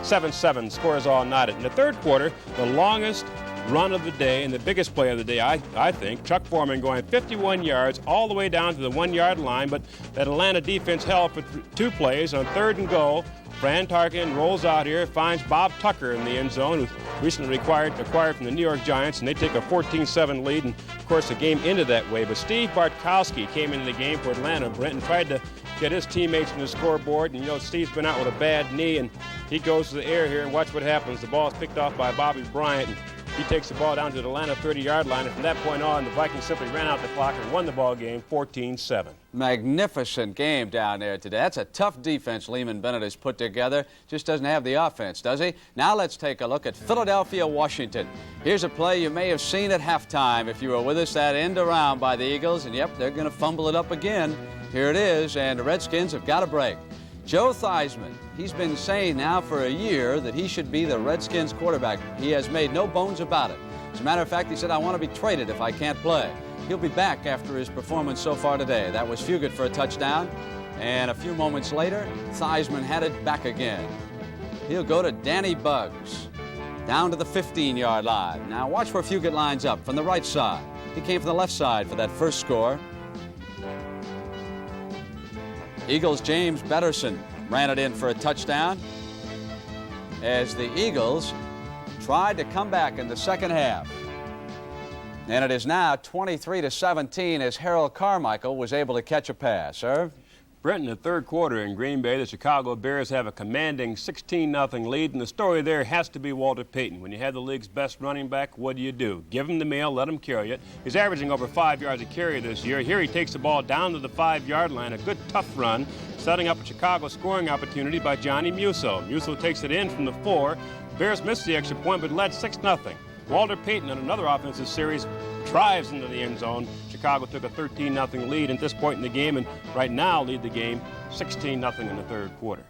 7-7, scores all knotted. In the third quarter, the longest run of the day and the biggest play of the day, I think, Chuck Foreman going 51 yards all the way down to the 1-yard line, but that Atlanta defense held for 2 plays on 3rd and goal. Fran Tarkenton rolls out here, finds Bob Tucker in the end zone, who's recently acquired from the New York Giants, and they take a 14-7 lead, and of course the game ended that way. But Steve Bartkowski came into the game for Atlanta, Brent, and tried to get his teammates on the scoreboard, and you know Steve's been out with a bad knee, and he goes to the air here, and watch what happens. The ball is picked off by Bobby Bryant, and he takes the ball down to the Atlanta 30-yard line, and from that point on, the Vikings simply ran out the clock and won the ball game 14-7. Magnificent game down there today. That's a tough defense Lehman Bennett has put together. Just doesn't have the offense, does he? Now let's take a look at Philadelphia, Washington. Here's a play you may have seen at halftime if you were with us, that end around by the Eagles, and yep, they're going to fumble it up again. Here it is, and the Redskins have got a break. Joe Theismann, he's been saying now for a year that he should be the Redskins quarterback. He has made no bones about it. As a matter of fact, he said, I want to be traded if I can't play. He'll be back after his performance so far today. That was Fugit for a touchdown, and a few moments later, Theismann had it back again. He'll go to Danny Buggs, down to the 15-yard line. Now watch where Fugit lines up from the right side. He came from the left side for that first score. Eagles' James Betterson ran it in for a touchdown as the Eagles tried to come back in the second half. And it is now 23-17 as Harold Carmichael was able to catch a pass. Irv? Brent, in the third quarter in Green Bay, the Chicago Bears have a commanding 16-0 lead, and the story there has to be Walter Payton. When you have the league's best running back, what do? Give him the mail, let him carry it. He's averaging over 5 yards a carry this year. Here he takes the ball down to the 5-yard line, a good tough run, setting up a Chicago scoring opportunity by Johnny Musso. Musso takes it in from the 4. Bears missed the extra point, but led 6-0. Walter Payton on another offensive series drives into the end zone. Chicago took a 13-0 lead at this point in the game, and right now lead the game 16-0 in the third quarter.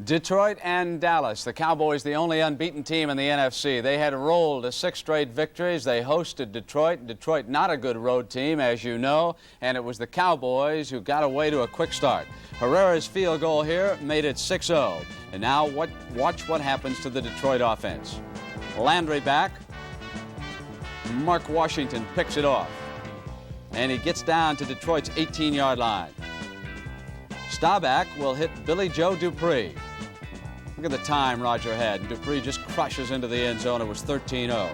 Detroit and Dallas. The Cowboys, the only unbeaten team in the NFC. They had rolled to 6 straight victories. They hosted Detroit. Detroit, not a good road team, as you know, and it was the Cowboys who got away to a quick start. Herrera's field goal here made it 6-0. And now watch what happens to the Detroit offense. Landry back. Mark Washington picks it off. And he gets down to Detroit's 18-yard line. Staubach will hit Billy Joe Dupree. Look at the time Roger had. Dupree just crushes into the end zone. It was 13-0.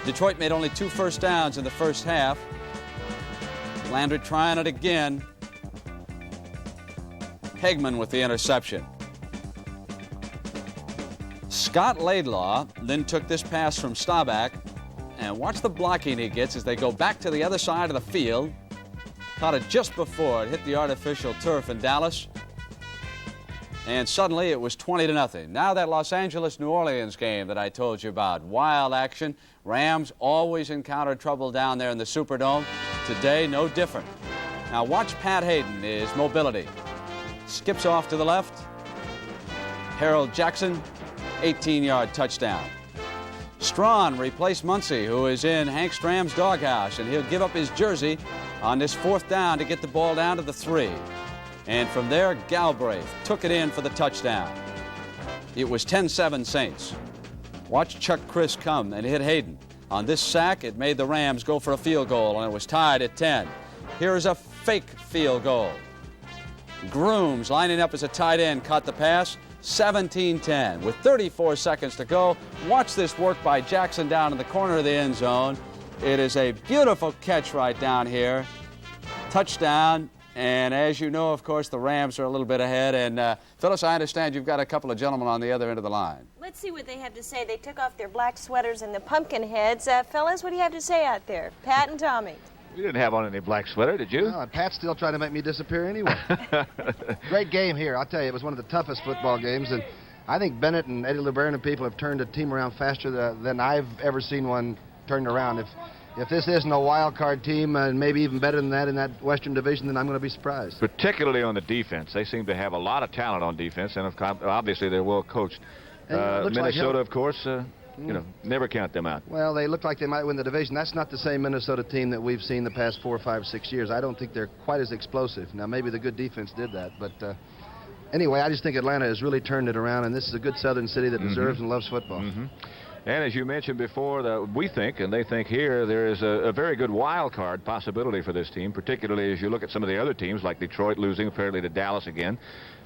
Detroit made only 2 first downs in the first half. Landry trying it again. Hegman with the interception. Scott Laidlaw then took this pass from Staubach And watch the blocking he gets as they go back to the other side of the field. Caught it just before it hit the artificial turf in Dallas. And suddenly it was 20-0. Now that Los Angeles-New Orleans game that I told you about. Wild action. Rams always encounter trouble down there in the Superdome. Today, no different. Now watch Pat Hayden, his mobility. Skips off to the left. Harold Jackson, 18-yard touchdown. Strawn replaced Muncie, who is in Hank Stram's doghouse, and he'll give up his jersey on this 4th down to get the ball down to the 3. And from there, Galbraith took it in for the touchdown. It was 10-7 Saints. Watch Chuck Chris come and hit Hayden. On this sack, it made the Rams go for a field goal, and it was tied at 10. Here's a fake field goal. Grooms, lining up as a tight end, caught the pass. 17-10 with 34 seconds to go. Watch this work by Jackson down in the corner of the end zone. It is a beautiful catch right down here. Touchdown. And as you know, of course, the Rams are a little bit ahead. And Phyllis, I understand you've got a couple of gentlemen on the other end of the line. Let's see what they have to say. They took off their black sweaters and the pumpkin heads. Fellas, what do you have to say out there? Pat and Tommy. You didn't have on any black sweater, did you? No, and Pat's still trying to make me disappear anyway. Great game here. I'll tell you, it was one of the toughest football games, and I think Bennett and Eddie LeBaron and people have turned the team around faster than I've ever seen one turned around. If this isn't a wild card team, and maybe even better than that in that Western Division, then I'm going to be surprised. Particularly on the defense. They seem to have a lot of talent on defense, and obviously they're well coached. Minnesota, of course, you know, never count them out. Well, they look like they might win the division. That's not the same Minnesota team that we've seen the past 4, 5, 6 years. I don't think they're quite as explosive. Now, maybe the good defense did that, but anyway, I just think Atlanta has really turned it around, and this is a good Southern city that deserves and loves football. And as you mentioned before, we think, and they think here, there is a very good wild card possibility for this team, particularly as you look at some of the other teams, like Detroit losing apparently to Dallas again.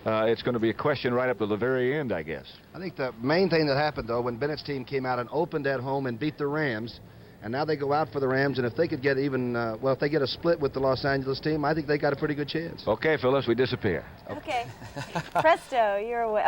It's going to be a question right up to the very end, I guess. I think the main thing that happened, though, when Bennett's team came out and opened at home and beat the Rams, and now they go out for the Rams, and if they could get even, if they get a split with the Los Angeles team, I think they got a pretty good chance. Okay, Phyllis, we disappear. Okay. Presto, you're away.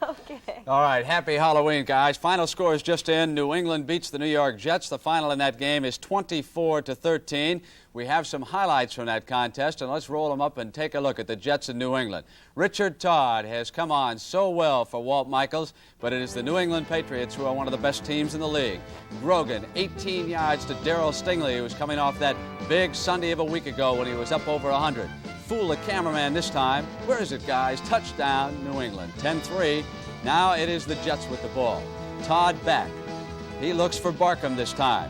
Okay. All right, happy Halloween, guys. Final score is just in. New England beats the New York Jets. The final in that game is 24-13. We have some highlights from that contest, and let's roll them up and take a look at the Jets in New England. Richard Todd has come on so well for Walt Michaels, but it is the New England Patriots who are one of the best teams in the league. Grogan, 18 yards to Darryl Stingley, who was coming off that big Sunday of a week ago when he was up over 100. Fool the cameraman this time. Where is it, guys? Touchdown, New England. 10-3. Now it is the Jets with the ball. Todd back. He looks for Barkham this time.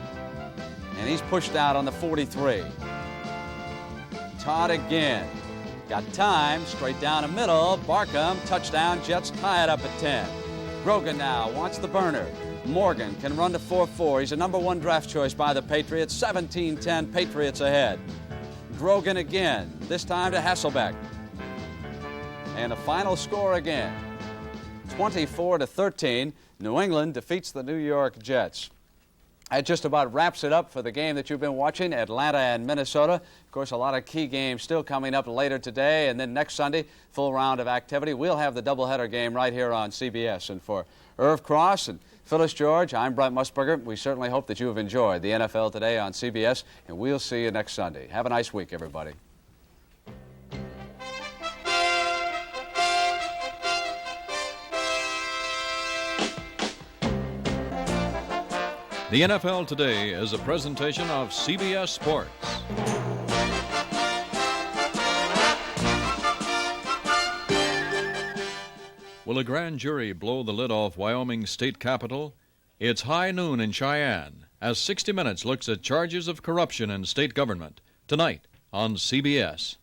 And he's pushed out on the 43. Todd again. Got time. Straight down the middle. Barkham. Touchdown. Jets tie it up at 10. Grogan now wants the burner. Morgan can run to 4-4. He's a #1 draft choice by the Patriots. 17-10. Patriots ahead. Grogan again, this time to Hasselbeck. And a final score again. 24-13, New England defeats the New York Jets. That just about wraps it up for the game that you've been watching, Atlanta and Minnesota. Of course, a lot of key games still coming up later today, and then next Sunday, full round of activity. We'll have the doubleheader game right here on CBS. And for Irv Cross and Phyllis George, I'm Brent Musburger. We certainly hope that you have enjoyed the NFL Today on CBS, and we'll see you next Sunday. Have a nice week, everybody. The NFL Today is a presentation of CBS Sports. Will a grand jury blow the lid off Wyoming's state capitol? It's high noon in Cheyenne as 60 Minutes looks at charges of corruption in state government. Tonight on CBS.